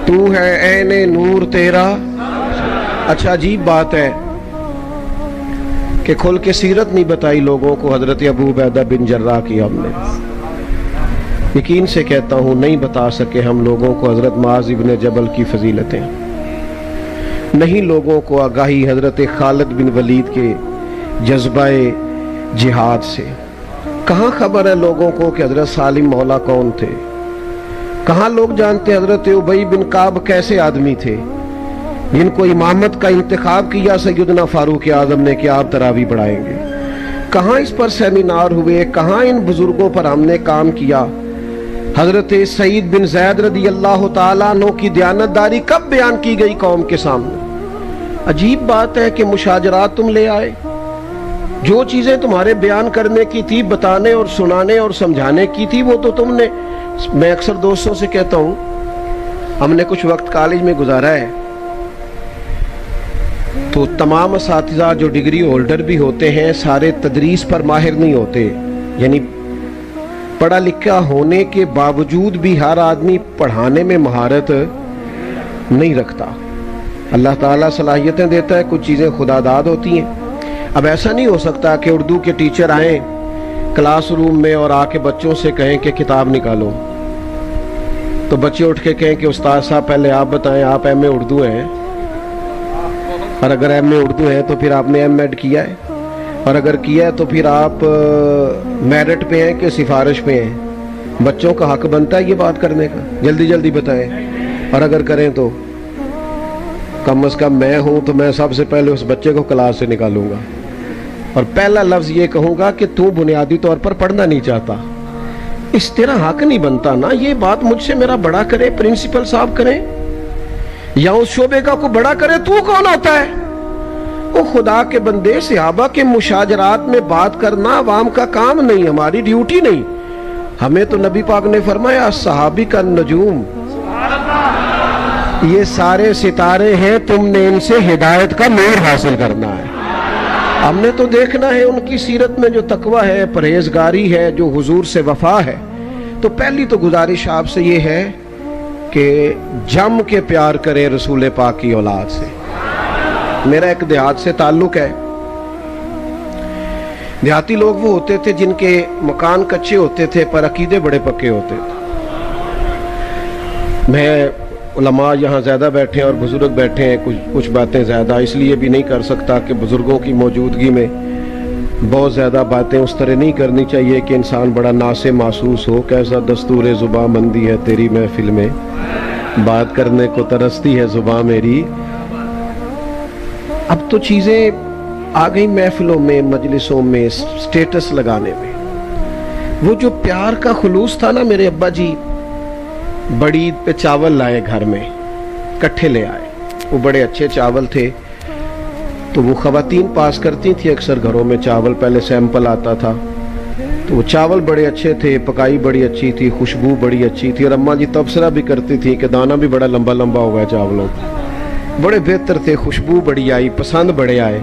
तू है ऐने नूर तेरा। अच्छा, अजीब बात है कि खुल के सीरत नहीं बताई लोगों को हजरत अबू उबैदा बिन जर्राह की। हमने यकीन से कहता हूँ नहीं बता सके हम लोगों को हजरत मुआज़ इब्न जबल की फजीलतें, नहीं लोगों को आगाही हजरत खालिद बिन वलीद के जज्बाए जिहाद से। कहाँ खबर है लोगों को कि हजरत सालिम मौला कौन थे? कहाँ लोग जानते हजरत उबई बिन काब कैसे आदमी थे जिनको इमामत का इंतखाब किया सैयदना फारूक आजम ने कि आप तरावी पढ़ाएंगे? कहाँ इस पर सेमिनार हुए? कहाँ इन बुजुर्गों पर हमने काम किया? हजरत सईद बिन जैद रदी अल्लाह ताला अन्हु की दयानतदारी कब बयान की गई कौम के सामने? अजीब बात है कि मुशाजरात तुम ले आए, जो चीजें तुम्हारे बयान करने की थी, बताने और सुनाने और समझाने की थी, वो तो तुमने, मैं अक्सर दोस्तों से कहता हूं, हमने कुछ वक्त कॉलेज में गुजारा है, तो तमाम असातिज़ा जो डिग्री होल्डर भी होते हैं सारे तदरीस पर माहिर नहीं होते, यानी पढ़ा लिखा होने के बावजूद भी हर आदमी पढ़ाने में महारत नहीं रखता। अल्लाह ताला सलाहियतें देता है, कुछ चीज़ें खुदादाद होती हैं। अब ऐसा नहीं हो सकता कि उर्दू के टीचर आए क्लास रूम में और आके बच्चों से कहें कि किताब निकालो, तो बच्चे उठ के कहें कि उस्ताद साहब पहले आप बताएं, आप एमए उर्दू हैं, और अगर एमए उर्दू है तो फिर आपने एमएड किया है, और अगर किया है तो फिर आप मेरिट पे हैं कि सिफारिश पे हैं। बच्चों का हक बनता है ये बात करने का, जल्दी जल्दी बताएं, और अगर करें तो कम से कम मैं हूं तो मैं सबसे पहले उस बच्चे को क्लास से निकालूंगा और पहला लफ्ज ये कहूंगा कि तू बुनियादी तौर पर पढ़ना नहीं चाहता, इस तेरा हक नहीं बनता ना। ये बात मुझसे मेरा बड़ा करे प्रिंसिपल साहब करें या उस शोबे का को बड़ा करे, तू कौन होता है? वो खुदा के बंदे, सहाबा के मुशाजरात में बात करना अवाम का काम नहीं, हमारी ड्यूटी नहीं। हमें तो नबी पाक ने फरमाया सहाबी का नजूम, ये सारे सितारे हैं, तुमने इनसे हिदायत का नूर हासिल करना है। हमने तो देखना है उनकी सीरत में जो तकवा है, परहेजगारी है, जो हुजूर से वफा है। तो पहली तो गुजारिश आपसे ये है कि जम के प्यार करें रसूल पाक की औलाद से। मेरा एक देहात से ताल्लुक है। देहाती लोग वो होते थे जिनके मकान कच्चे होते थे पर अकीदे बड़े पक्के होते थे। मैं उलमा यहाँ ज़्यादा बैठे हैं और बुजुर्ग बैठे हैं, कुछ बातें ज़्यादा इसलिए भी नहीं कर सकता कि बुजुर्गों की मौजूदगी में बहुत ज़्यादा बातें उस तरह नहीं करनी चाहिए कि इंसान बड़ा नासे महसूस हो। कैसा दस्तूर ज़ुबां मंदी है तेरी महफिल में, बात करने को तरसती है ज़ुबां मेरी। अब तो चीज़ें आ गई महफिलों में, मजलिसों में, स्टेटस लगाने में। वो जो प्यार का खुलूस था ना, मेरे अब्बा जी बड़ी ईद पे चावल लाए, घर में इकट्ठे ले आए, वो बड़े अच्छे चावल थे। तो वो खवातीन पास करती थी अक्सर घरों में चावल, पहले सैंपल आता था, तो वो चावल बड़े अच्छे थे, पकाई बड़ी अच्छी थी, खुशबू बड़ी अच्छी थी, और अम्मा जी तबसरा भी करती थी कि दाना भी बड़ा लंबा लंबा हुआ है चावलों, बड़े बेहतर थे, खुशबू बड़ी आई, पसंद बड़े आए।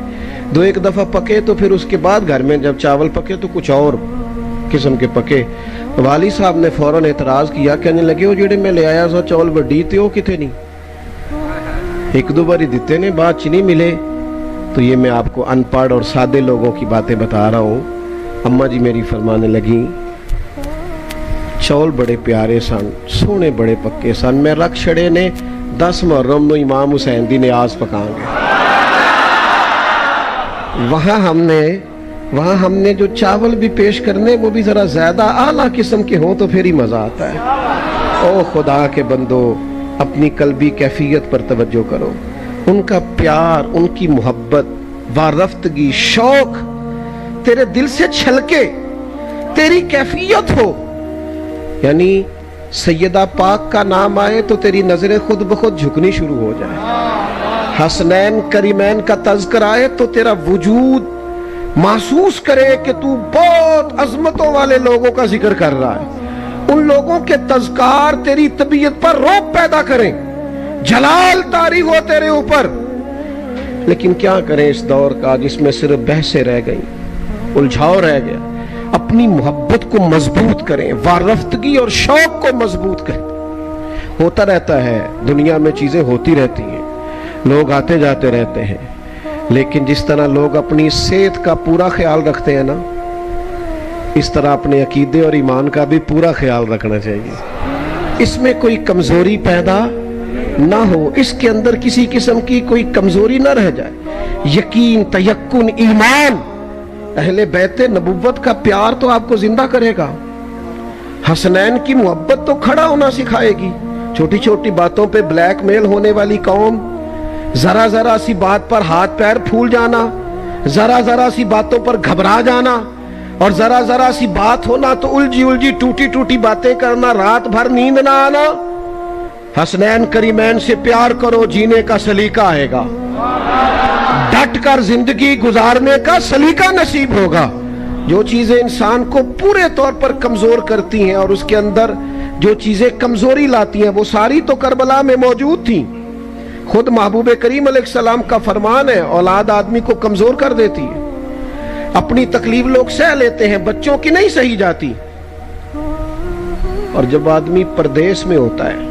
दो एक दफ़ा पके तो फिर उसके बाद घर में जब चावल पके तो कुछ और किस्म के पके। वाली साहब ने फौरन एतराज़ किया, कहने लगे वो जेड़े मैं ले आया सो चावल वड्डी थे वो किथे नहीं, एक दो बार ही दिते ने, बाद च नहीं मिले। तो ये मैं आपको अनपढ़ और सादे लोगों की बातें बता रहा हूँ। अम्मा जी मेरी फरमाने लगी चौल बड़े प्यारे सन, सोने बड़े पक्के सन, मैं रख छड़े ने 10 मुहर्रम नु इमाम हुसैन दी नियाज पकांगे। वहाँ हमने जो चावल भी पेश करने वो भी जरा ज्यादा आला किस्म के हो तो फिर ही मजा आता है। ओ खुदा के बंदो, अपनी कल्बी कैफियत पर तवज्जो करो। उनका प्यार, उनकी मोहब्बत, वारफ्तगी, शौक तेरे दिल से छलके, तेरी कैफियत हो, यानी सैयदा पाक का नाम आए तो तेरी नजरें खुद ब खुद झुकनी शुरू हो जाए। हसनैन करीमैन का तज़किर आए तो तेरा वजूद महसूस करे कि तू बहुत अजमतों वाले लोगों का जिक्र कर रहा है। उन लोगों के तज़कार तेरी तबीयत पर रौब पैदा करें, जलाल तारी हो तेरे ऊपर। लेकिन क्या करें इस दौर का जिसमें सिर्फ बहसें रह गई, उलझाव रह गया। अपनी मोहब्बत को मजबूत करें, वारफ्तगी और शौक को मजबूत करें। होता रहता है, दुनिया में चीजें होती रहती हैं, लोग आते जाते रहते हैं, लेकिन जिस तरह लोग अपनी सेहत का पूरा ख्याल रखते हैं ना, इस तरह अपने अकीदे और ईमान का भी पूरा ख्याल रखना चाहिए। इसमें कोई कमजोरी पैदा ना हो, इसके अंदर किसी किस्म की कोई कमजोरी ना रह जाए। यकीन, तयक्कुन, ईमान, अहले बैते नबुव्वत का प्यार तो आपको जिंदा करेगा। हसनैन की मोहब्बत तो खड़ा होना सिखाएगी। छोटी छोटी बातों पे ब्लैकमेल होने वाली कौम, जरा जरा सी बात पर हाथ पैर फूल जाना, जरा जरा सी बातों पर घबरा जाना, और जरा जरा सी बात होना तो उलझी उलझी टूटी टूटी बातें करना, रात भर नींद ना आना। हसनैन करीमैन से प्यार करो, जीने का सलीका आएगा, डट कर जिंदगी गुजारने का सलीका नसीब होगा। जो चीजें इंसान को पूरे तौर पर कमजोर करती हैं और उसके अंदर जो चीजें कमजोरी लाती हैं वो सारी तो करबला में मौजूद थी। खुद महबूब करीम अलैहिस्सलाम का फरमान है, औलाद आदमी को कमजोर कर देती है। अपनी तकलीफ लोग सह लेते हैं, बच्चों की नहीं सही जाती। और जब आदमी परदेश में होता है,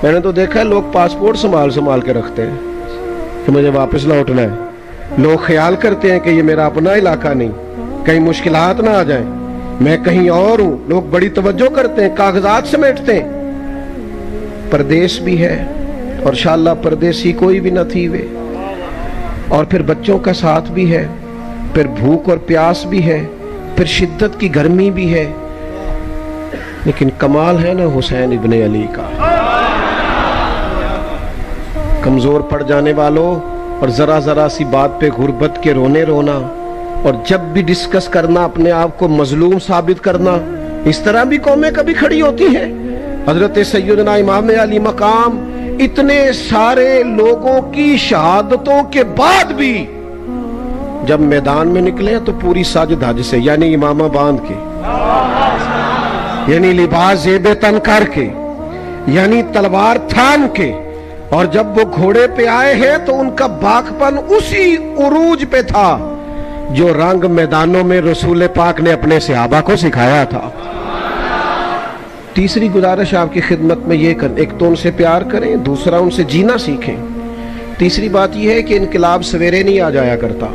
मैंने तो देखा है लोग पासपोर्ट संभाल संभाल के रखते हैं कि मुझे वापस लौटना है। लोग ख्याल करते हैं कि ये मेरा अपना इलाका नहीं, कहीं मुश्किलात ना आ जाए, मैं कहीं और हूं। लोग बड़ी तवज्जो करते हैं, कागजात समेटते हैं। परदेश भी है और शाला परदेसी कोई भी न थी वे, और फिर बच्चों का साथ भी है, फिर भूख और प्यास भी है, फिर शिद्दत की गर्मी भी है। लेकिन कमाल है ना हुसैन इब्ने अली का। कमजोर पड़ जाने वालों, और जरा जरा सी बात पे गुर्बत के रोने रोना, और जब भी डिस्कस करना अपने आप को मजलूम साबित करना, इस तरह भी कौमें कभी खड़ी होती हैं। हजरत सैयदना इमाम अली मकाम इतने सारे लोगों की शहादतों के बाद भी जब मैदान में निकले तो पूरी साज धज से, यानी इमामा बांध के, यानी लिबास ज़ेब तन करके, यानी तलवार थाम के, और जब वो घोड़े पे आए हैं तो उनका बाकपन उसी उरूज पे था जो रंग मैदानों में रसूल पाक ने अपने सहाबा को सिखाया था। तीसरी गुजारिश आपकी खिदमत में ये कर, एक तो उनसे प्यार करें, दूसरा उनसे जीना सीखें। तीसरी बात यह है कि इनकलाब सवेरे नहीं आ जाया करता।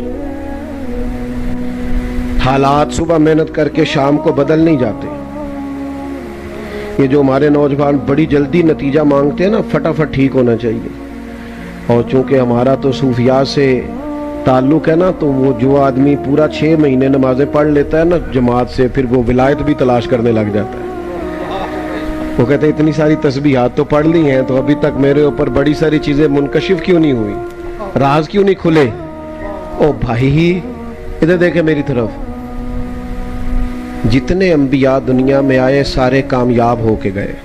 हालात सुबह मेहनत करके शाम को बदल नहीं जाते। ये जो हमारे नौजवान बड़ी जल्दी नतीजा मांगते हैं ना, फटाफट ठीक होना चाहिए। और चूंकि हमारा तो सूफिया से ताल्लुक है ना, तो वो जो आदमी पूरा 6 महीने नमाजें पढ़ लेता है ना जमात से, फिर वो विलायत भी तलाश करने लग जाता है। वो कहते हैं इतनी सारी तस्बीहात तो पढ़ ली हैं, तो अभी तक मेरे ऊपर बड़ी सारी चीजें मुनकशिफ क्यों नहीं हुई, राज क्यों नहीं खुले। ओ भाई इधर देखे मेरी तरफ, जितने अंबिया दुनिया में आए सारे कामयाब होके गए,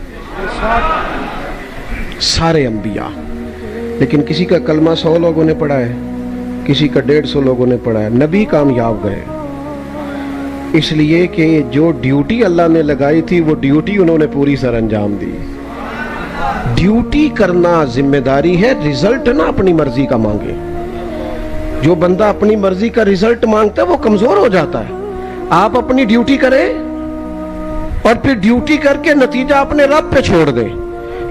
सारे अंबिया। लेकिन किसी का कलमा 100 लोगों ने पढ़ा है, किसी का 150 लोगों ने पढ़ा है। नबी कामयाब गए इसलिए कि जो ड्यूटी अल्लाह ने लगाई थी वो ड्यूटी उन्होंने पूरी सर अंजाम दी। ड्यूटी करना जिम्मेदारी है, रिजल्ट ना अपनी मर्जी का मांगे। जो बंदा अपनी मर्जी का रिजल्ट मांगता है वो कमजोर हो जाता है। आप अपनी ड्यूटी करें और फिर ड्यूटी करके नतीजा अपने रब पे छोड़ दें,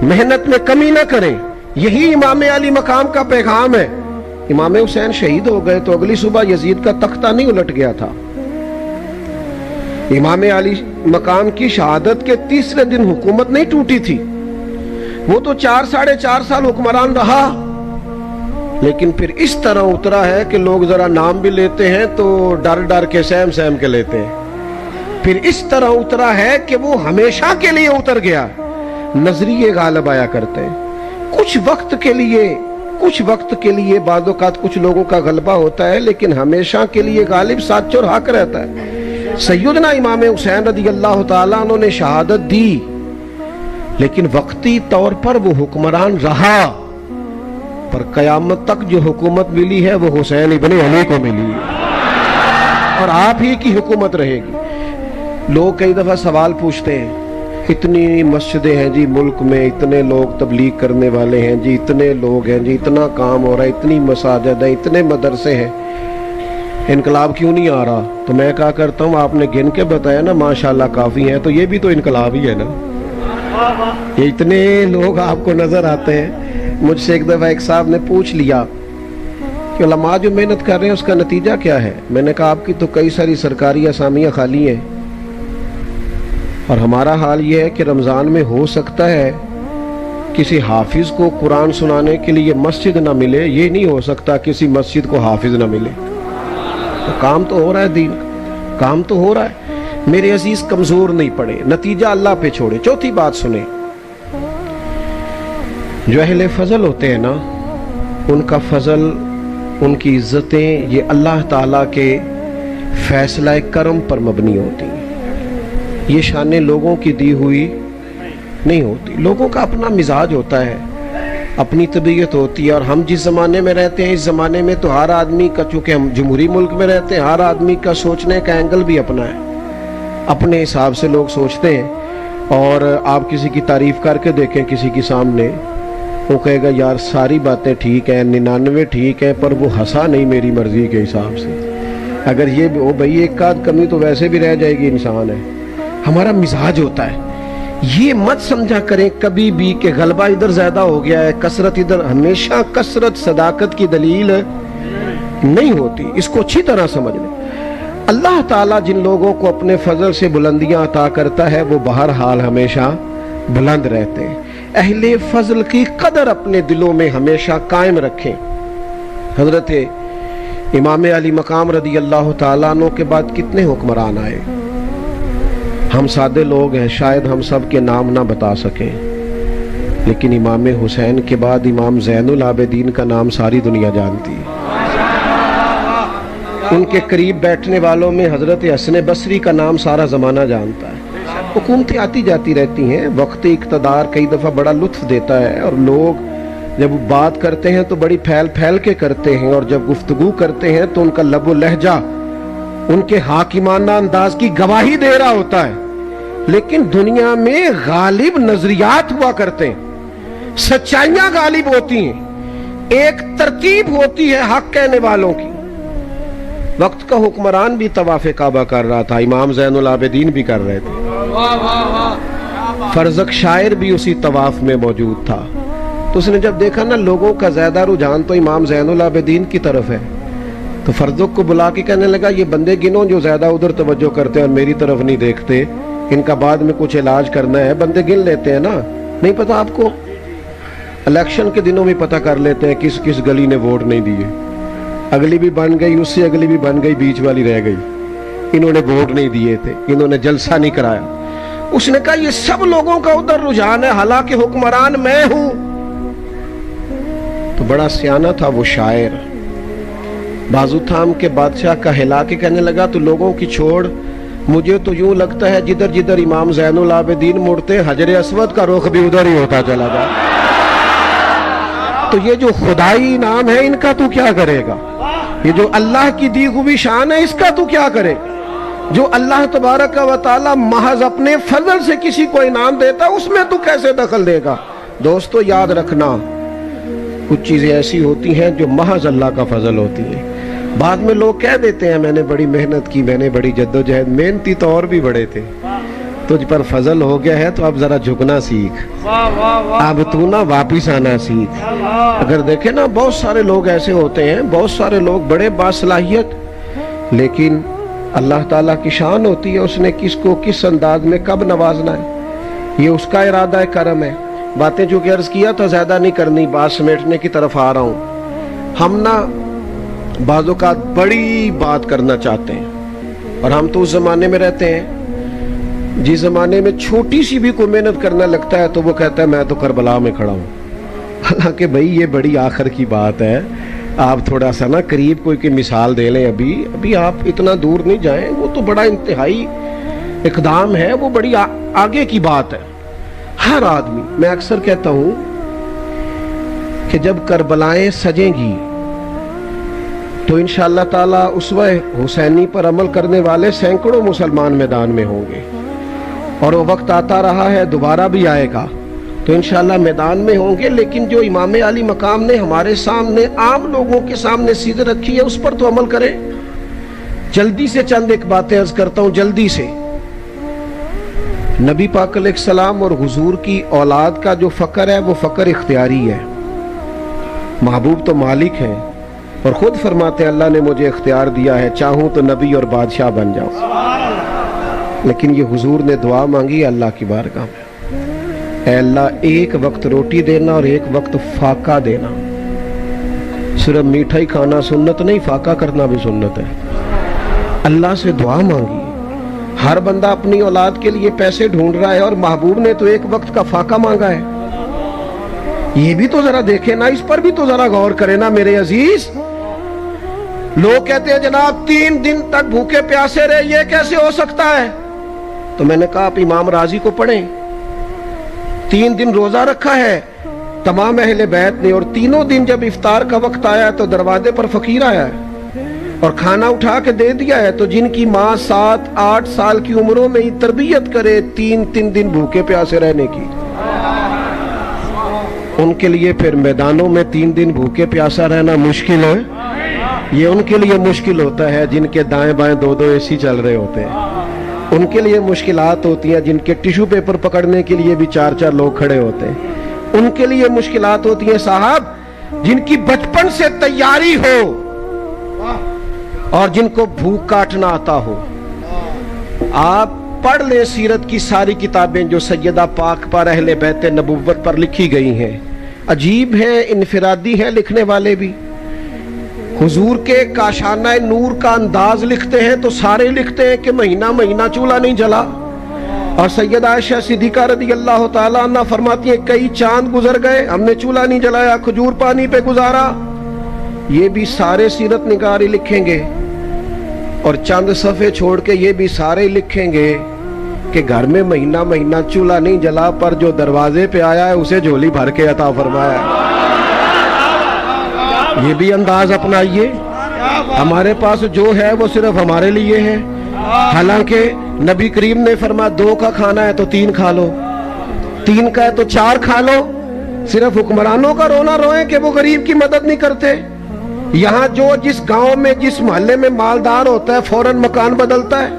मेहनत में कमी ना करें। यही इमाम अली मकाम का पैगाम है। इमाम हुसैन शहीद हो गए तो अगली सुबह यजीद का तख्ता नहीं उलट गया था। इमाम अली मकाम की शहादत के तीसरे दिन हुकूमत नहीं टूटी थी। वो तो 4 साढ़े 4 साल हुक्मरान रहा, लेकिन फिर इस तरह उतरा है कि लोग जरा नाम भी लेते हैं तो डर डर के सहम सहम के लेते हैं। फिर इस तरह उतरा है कि वो हमेशा के लिए उतर गया। नजरिए गालिब आया करते हैं। कुछ वक्त के लिए बाज़-औक़ात कुछ लोगों का गलबा होता है, लेकिन हमेशा के लिए गालिब सच और हक रहता है। सैयदना इमाम हुसैन रज़ी अल्लाह ताला अन्हु ने शहादत दी, लेकिन वक्ती तौर पर वो हुक्मरान रहा, पर कयामत तक जो हुकूमत मिली है वो हुसैन इब्ने अली को मिली है और आप ही की हुकूमत रहेगी। लोग कई दफा सवाल पूछते हैं, इतनी मस्जिदें हैं जी मुल्क में, इतने लोग तबलीग करने वाले हैं जी, इतने लोग हैं जी, इतना काम हो रहा है, इतनी मसाजिद है, इतने मदरसे हैं, इनकलाब क्यों नहीं आ रहा? तो मैं क्या करता हूँ, आपने गिन के बताया ना माशाल्लाह काफी हैं, तो ये भी तो इनकलाब ही है ना। ये इतने लोग आपको नजर आते हैं। मुझसे एक दफा एक साहब ने पूछ लिया कि उलमा जो मेहनत कर रहे हैं उसका नतीजा क्या है। मैंने कहा आपकी तो कई सारी सरकारी असामियां खाली हैं, और हमारा हाल ये है कि रमजान में हो सकता है किसी हाफिज को कुरान सुनाने के लिए मस्जिद ना मिले, ये नहीं हो सकता किसी मस्जिद को हाफिज ना मिले। तो काम तो हो रहा है, दीन काम तो हो रहा है। मेरे अजीज कमजोर नहीं पड़े, नतीजा अल्लाह पे छोड़े। चौथी बात सुने, जो अहले फजल होते हैं ना, उनका फजल, उनकी इज्जतें ये अल्लाह ताला के फैसला करम पर मबनी होती हैं। ये शान लोगों की दी हुई नहीं होती। लोगों का अपना मिजाज होता है, अपनी तबीयत होती है। और हम जिस ज़माने में रहते हैं, इस ज़माने में तो हर आदमी का, चूँकि हम जमहूरी मुल्क में रहते हैं, हर आदमी का सोचने का एंगल भी अपना है, अपने हिसाब से लोग सोचते हैं। और आप किसी की तारीफ़ करके देखें किसी के सामने, वो कहेगा यार सारी बातें ठीक हैं, 99 ठीक है, पर वो हंसा नहीं मेरी मर्ज़ी के हिसाब से। अगर ये हो भाई एक आध कमी तो वैसे भी रह जाएगी, इंसान है। हमारा मिजाज होता है। ये मत समझा करें कभी भी कि गलबा इधर ज्यादा हो गया है, कसरत इधर। हमेशा कसरत सदाकत की दलील नहीं होती, इसको अच्छी तरह समझ लें। अल्लाह ताला जिन लोगों को अपने फजल से बुलंदियां अता करता है वो बहरहाल हमेशा बुलंद रहते हैं। अहले फजल की कदर अपने दिलों में हमेशा कायम रखें। हजरत इमाम अली मकाम रदी अल्लाह ताला अन्हु के बाद कितने हुक्मरान आए। हम सादे लोग हैं, शायद हम सब के नाम ना बता सकें, लेकिन इमाम हुसैन के बाद इमाम ज़ैनुल आबिदीन का नाम सारी दुनिया जानती है। उनके करीब बैठने वालों में हजरत हसन बसरी का नाम सारा ज़माना जानता है। हुकूमतें आती जाती रहती हैं, वक्त इक़्तिदार कई दफ़ा बड़ा लुत्फ़ देता है, और लोग जब बात करते हैं तो बड़ी फैल फैल के करते हैं, और जब गुफ्तगू करते हैं तो उनका लबो लहजा उनके हाकिमाना अंदाज की गवाही दे रहा होता है। लेकिन दुनिया में गालिब नजरियात हुआ करते हैं, सच्चाइयां गालिब होती हैं, एक तरतीब होती है हक कहने वालों की। वक्त का हुक्मरान भी तवाफ़े काबा कर रहा था, इमाम ज़ैनुल आबिदीन भी कर रहे थे, फरज़क शायर भी उसी तवाफ में मौजूद था। तो उसने जब देखा ना लोगों का ज्यादा रुझान तो इमाम ज़ैनुल आबिदीन की तरफ है, तो फरज़क को बुला के कहने लगा ये बंदे गिनो जो ज्यादा उधर तवज्जो करते हैं और मेरी तरफ नहीं देखते, इनका बाद में कुछ इलाज करना है। बंदे गिन लेते हैं ना, नहीं पता आपको, इलेक्शन के दिनों में पता कर लेते हैं किस किस गली ने वोट नहीं दिए। अगली भी बन गई, उससे अगली भी बन गई, बीच वाली रह गई, इन्होंने वोट नहीं दिए थे, इन्होंने जलसा नहीं कराया। उसने कहा ये सब लोगों का उधर रुझान है, हालांकि हुक्मरान मैं हूं। तो बड़ा सियाना था वो शायर, बाजू थाम के बादशाह का हिला के कहने लगा तो लोगों की छोड़, मुझे तो यूं लगता है जिधर जिधर इमाम ज़ैनुल आबिदीन मुड़ते हजर अस्वद का रुख भी उधर ही होता चला जाए। तो ये जो खुदाई नाम है इनका तू क्या करेगा? ये जो अल्लाह की दी हुई शान है इसका तू क्या करे? जो अल्लाह तबारक व तआला महज अपने फजल से किसी को इनाम देता उसमें तू कैसे दखल देगा? दोस्तों याद रखना, कुछ चीजें ऐसी होती हैं जो महज अल्लाह का फजल होती है। बाद में लोग कह देते हैं मैंने बड़ी मेहनत की, मैंने बड़ी जद्दोजहद, मेहनती तो और भी बड़े थे, तुझ पर फजल हो गया है तो अब जरा झुकना सीख, अब तू ना वापिस आना सीख। अगर देखे ना बहुत सारे लोग ऐसे होते हैं, बहुत सारे लोग बड़े बासलाहियत, लेकिन अल्लाह ताला की शान होती है, उसने किसको किस अंदाज में कब नवाजना है ये उसका इरादा है, करम है। बातें जो कि अर्ज किया था ज्यादा नहीं करनी, बात समेटने की तरफ आ रहा हूँ। हम ना बाज़ों का बड़ी बात करना चाहते हैं, और हम तो उस जमाने में रहते हैं जिस जमाने में छोटी सी भी कोई मेहनत करना लगता है तो वो कहता है मैं तो करबला में खड़ा हूँ। हालांकि भाई ये बड़ी आखिर की बात है, आप थोड़ा सा ना करीब कोई की मिसाल दे लें, अभी आप इतना दूर नहीं जाएं, वो तो बड़ा इंतहाई इकदाम है, वो बड़ी आगे की बात है। हर आदमी, मैं अक्सर कहता हूं कि जब करबलाएं सजेंगी तो इंशाअल्लाह ताला उसवा हुसैनी पर अमल करने वाले सैकड़ों मुसलमान मैदान में होंगे, और वो वक्त आता रहा है दोबारा भी आएगा, तो इंशाअल्लाह मैदान में होंगे। लेकिन जो इमाम अली मकाम ने हमारे सामने आम लोगों के सामने सीधे रखी है उस पर तो अमल करें। जल्दी से चंद एक बातें अर्ज करता हूं, जल्दी से। नबी पाक अलैहिस्सलाम और हुजूर की औलाद का जो फकर है वो फकर इख्तियारी है। महबूब तो मालिक है और खुद फरमाते अल्लाह ने मुझे इख्तियार दिया है, चाहूं तो नबी और बादशाह बन जाऊं। लेकिन ये हुजूर ने दुआ मांगी अल्लाह की बारगाह में, ऐ अल्लाह एक वक्त रोटी देना और एक वक्त फाका देना। सिर्फ मीठा ही खाना सुन्नत नहीं, फाका करना भी सुन्नत है। अल्लाह से दुआ मांगी। हर बंदा अपनी औलाद के लिए पैसे ढूंढ रहा है और महबूब ने तो एक वक्त का फाका मांगा है। ये भी तो जरा देखे ना, इस पर भी तो जरा गौर करे ना मेरे अजीज। लोग कहते हैं जनाब 3 दिन तक भूखे प्यासे रहे, ये कैसे हो सकता है? तो मैंने कहा आप इमाम राजी को पढ़ें, 3 दिन रोजा रखा है तमाम अहले बैत ने, और तीनों दिन जब इफ्तार का वक्त आया तो दरवाजे पर फकीर आया है और खाना उठा के दे दिया है। तो जिनकी माँ 7-8 साल की उम्रों में ही तरबियत करे 3 दिन भूखे प्यासे रहने की, उनके लिए फिर मैदानों में 3 दिन भूखे प्यासा रहना मुश्किल है। ये उनके लिए मुश्किल होता है जिनके दाएं बाएं 2-2 एसी चल रहे होते हैं। उनके लिए मुश्किलात होती हैं जिनके टिश्यू पेपर पकड़ने के लिए भी 4-4 लोग खड़े होते हैं। उनके लिए मुश्किलात होती हैं साहब जिनकी बचपन से तैयारी हो और जिनको भूख काटना आता हो। आप पढ़ ले सीरत की सारी किताबें जो सैयदा पाक पर, अहले बैत नबुव्वत पर लिखी गई हैं। अजीब है, इनफिरादी है लिखने वाले भी। हुजूर के काशाना नूर का अंदाज लिखते हैं तो सारे लिखते हैं कि महीना महीना चूल्हा नहीं जला। और सैयदा आयशा सिद्दीका रदी अल्लाह ताला अन्हा फरमाती है कई चांद गुजर गए हमने चूल्हा नहीं जलाया, खजूर पानी पे गुजारा। ये भी सारे सीरत निगारी लिखेंगे और चंद सफ़े छोड़ के ये भी सारे लिखेंगे कि घर में महीना महीना चूल्हा नहीं जला, पर जो दरवाजे पे आया है उसे झोली भर के अता फरमाया। ये भी अंदाज अपनाइए। हमारे पास जो है वो सिर्फ हमारे लिए है, हालांकि नबी करीम ने फरमाया 2 का खाना है तो 3 खा लो, 3 का है तो 4 खा लो। सिर्फ हुक्मरानों का रोना रोए कि वो गरीब की मदद नहीं करते। यहाँ जो जिस गांव में जिस मोहल्ले में मालदार होता है फौरन मकान बदलता है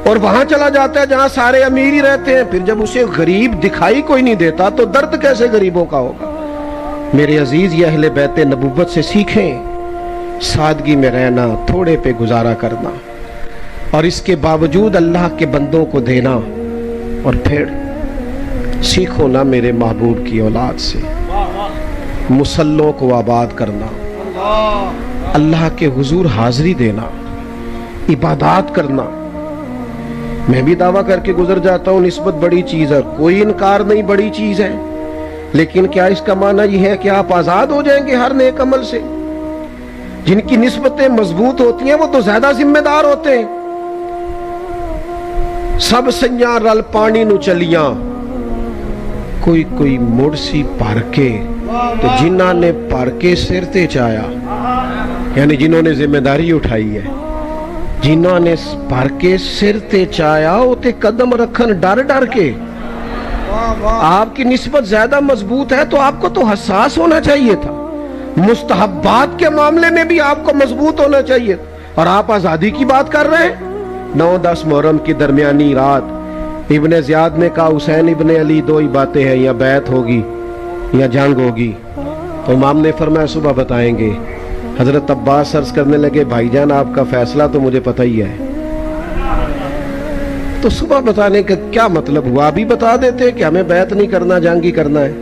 और वहां चला जाता है जहां सारे अमीर ही रहते हैं। फिर जब उसे गरीब दिखाई कोई नहीं देता तो दर्द कैसे गरीबों का होगा। मेरे अजीज, ये अहले बैत नबुव्वत से सीखें सादगी में रहना, थोड़े पे गुजारा करना और इसके बावजूद अल्लाह के बंदों को देना। और फिर सीखो ना मेरे महबूब की औलाद से मुसल्लों को आबाद करना, अल्लाह के हुजूर हाजिरी देना, इबादत करना। मैं भी दावा करके गुजर जाता हूँ निस्बत बड़ी चीज है, कोई इनकार नहीं बड़ी चीज है, लेकिन क्या इसका माना यह है कि आप आजाद हो जाएंगे हर नेक अमल से? जिनकी निस्बतें मजबूत होती हैं वो तो ज्यादा जिम्मेदार होते हैं। सब सैया रल पानी नु चलियां, कोई कोई मुड़सी भर के, तो जिन्ना ने भर के सिर ते चाया, यानी जिन्होंने जिम्मेदारी उठाई है, जिन्हों ने भर के सिर ते चाया उते कदम रखन डर डर के। आपकी निस्बत ज्यादा मजबूत है तो आपको तो हसास होना चाहिए था। मुस्तहब्बात के मामले में भी आपको मजबूत होना चाहिए। और आप आजादी की बात कर रहे हैं। 9-10 मुहर्रम की दरमियानी रात इब्ने ज़ियाद ने कहा हुसैन इब्ने अली 2 ही बातें हैं, या बैत होगी या जंग होगी। तो इमाम ने फरमाया सुबह बताएंगे। हजरत अब्बास अर्ज करने लगे भाईजान आपका फैसला तो मुझे पता ही है, तो सुबह बताने का क्या मतलब हुआ? अभी बता देते कि हमें बैत नहीं करना, जंग ही करना है।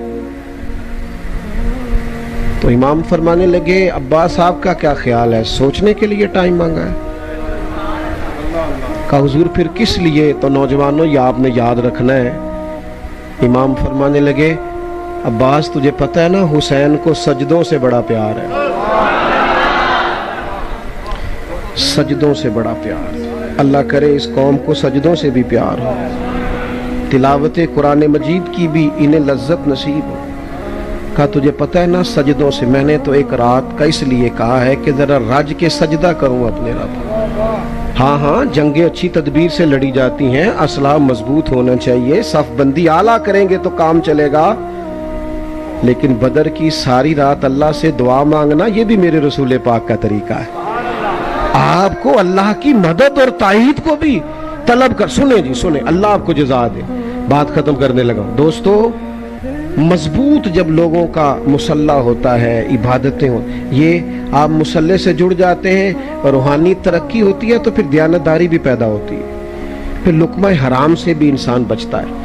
तो इमाम फरमाने लगे अब्बास साहब का क्या ख्याल है? सोचने के लिए टाइम मांगा है। कहा हुजूर फिर किस लिए? तो नौजवानों ये आपने याद रखना है। इमाम फरमाने लगे अब्बास तुझे पता है ना हुसैन को सजदों से बड़ा प्यार है, सजदों से बड़ा प्यार। अल्लाह करे इस कौम को सजदों से भी प्यार हो, तिलावत कुरान मजीद की भी इन्हें लज्जत नसीब हो। कहा तुझे पता है ना सजदों से। मैंने तो एक रात का इसलिए कहा है कि जरा रज के सजदा करूं अपने रब। हाँ हाँ, जंगें अच्छी तदबीर से लड़ी जाती हैं, असला मजबूत होना चाहिए, सफ बंदी आला करेंगे तो काम चलेगा। लेकिन बदर की सारी रात अल्लाह से दुआ मांगना ये भी मेरे रसूल पाक का तरीका है। आपको अल्लाह की मदद और ताईद को भी तलब कर। सुने जी सुने, अल्लाह आपको जज़ा दे। बात खत्म करने लगा। दोस्तों, मजबूत जब लोगों का मुसल्ला होता है, इबादतें हो, ये आप मुसल्ले से जुड़ जाते हैं और रूहानी तरक्की होती है तो फिर दयानतदारी भी पैदा होती है, फिर लुक्मा हराम से भी इंसान बचता है।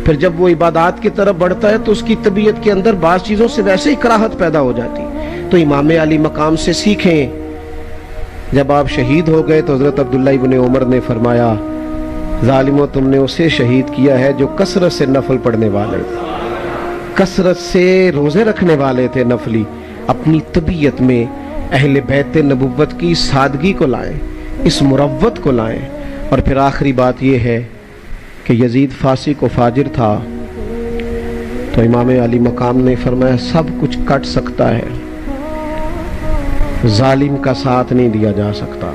फिर जब वो इबादत की तरफ बढ़ता है तो उसकी तबीयत के अंदर बाज़ चीज़ों से वैसे ही कराहत पैदा हो जाती। तो इमाम अली मकाम से सीखें। जब आप शहीद हो गए तो हजरत अब्दुल्ला इब्ने उमर ने फरमाया जालिमो तुमने उसे शहीद किया है जो कसरत से नफल पढ़ने वाले थे, कसरत से रोजे रखने वाले थे नफली। अपनी तबीयत में अहले बैत नबुव्वत की सादगी को लाएं, इस मुरव्वत को लाएं। और फिर आखिरी बात यह है कि यजीद फासिक व फाजिर था, تو امام علی مقام نے فرمایا سب کچھ کٹ سکتا ہے، ظالم کا ساتھ نہیں دیا جا سکتا۔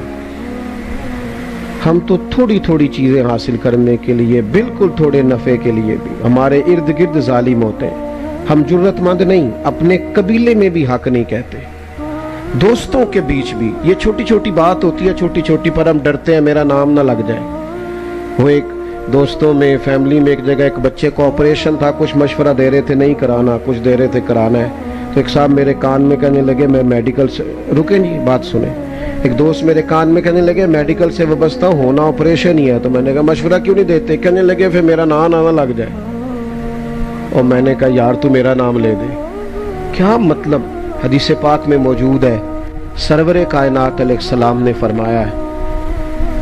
ہم تو تھوڑی تھوڑی چیزیں حاصل کرنے کے لیے، بالکل تھوڑے نفع کے لیے بھی ہمارے ارد گرد ظالم ہوتے ہیں۔ ہم جرت مند نہیں، اپنے قبیلے میں بھی حق نہیں کہتے، دوستوں کے بیچ بھی یہ چھوٹی چھوٹی بات ہوتی ہے، چھوٹی چھوٹی پر ہم ڈرتے ہیں میرا نام نہ لگ جائے۔ وہ ایک دوستوں میں، فیملی میں ایک جگہ ایک بچے کو آپریشن تھا، کچھ مشورہ دے رہے تھے نہیں کرانا، کچھ دے رہے تھے کرانا ہے، تو ایک صاحب میرے کان میں کہنے لگے میں میڈیکل سے، رکیں جی بات سنیں، ایک دوست میرے کان میں کہنے لگے میڈیکل سے وابستہ ہونا آپریشن ہی ہے، تو میں نے کہا مشورہ کیوں نہیں دیتے؟ کہنے لگے پھر میرا نام نہ لگ جائے، اور میں نے کہا یار تو میرا نام لے دے۔ کیا مطلب؟ حدیث پاک میں موجود ہے، سرور کائنات علیہ السلام نے فرمایا ہے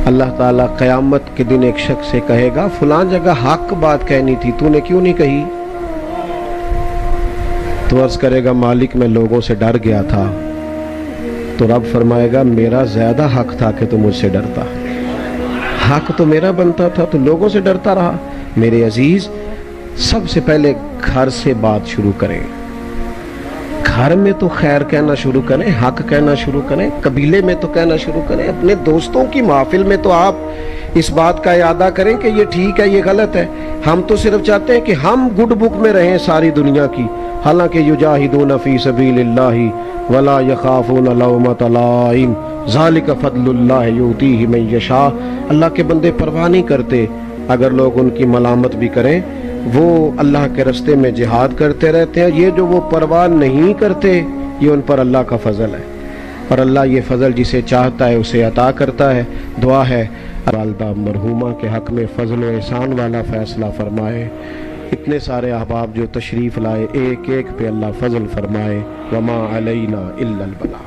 اللہ تعالیٰ قیامت کے دن ایک شخص سے کہے گا فلاں جگہ حق بات کہنی تھی تو نے کیوں نہیں کہی؟ تو عرض کرے گا مالک میں لوگوں سے ڈر گیا تھا، تو رب فرمائے گا میرا زیادہ حق تھا کہ تو مجھ سے ڈرتا، حق تو میرا بنتا تھا تو لوگوں سے ڈرتا رہا۔ میرے عزیز، سب سے پہلے گھر سے بات شروع کریں، گھر میں تو خیر کہنا شروع کریں، حق کہنا شروع کریں، قبیلے میں تو کہنا شروع کریں، اپنے دوستوں کی محفل میں تو آپ اس بات کا اعادہ کریں کہ یہ ٹھیک ہے یہ غلط ہے۔ ہم تو صرف چاہتے ہیں کہ ہم گڈ بک میں رہیں ساری دنیا کی، حالانکہ یجاہدون فی سبیل اللہ ولا یخافون لومۃ لائم ذالک فضل اللہ یؤتیہ من یشاء۔ اللہ کے بندے پرواہ نہیں کرتے اگر لوگ ان کی ملامت بھی کریں، وہ اللہ کے راستے میں جہاد کرتے رہتے ہیں۔ یہ جو وہ پرواہ نہیں کرتے یہ ان پر اللہ کا فضل ہے، اور اللہ یہ فضل جسے چاہتا ہے اسے عطا کرتا ہے۔ دعا ہے والدہ مرحومہ کے حق میں فضل و احسان والا فیصلہ فرمائے، اتنے سارے احباب جو تشریف لائے ایک ایک پہ اللہ فضل فرمائے، وما علینا الا البلاغ۔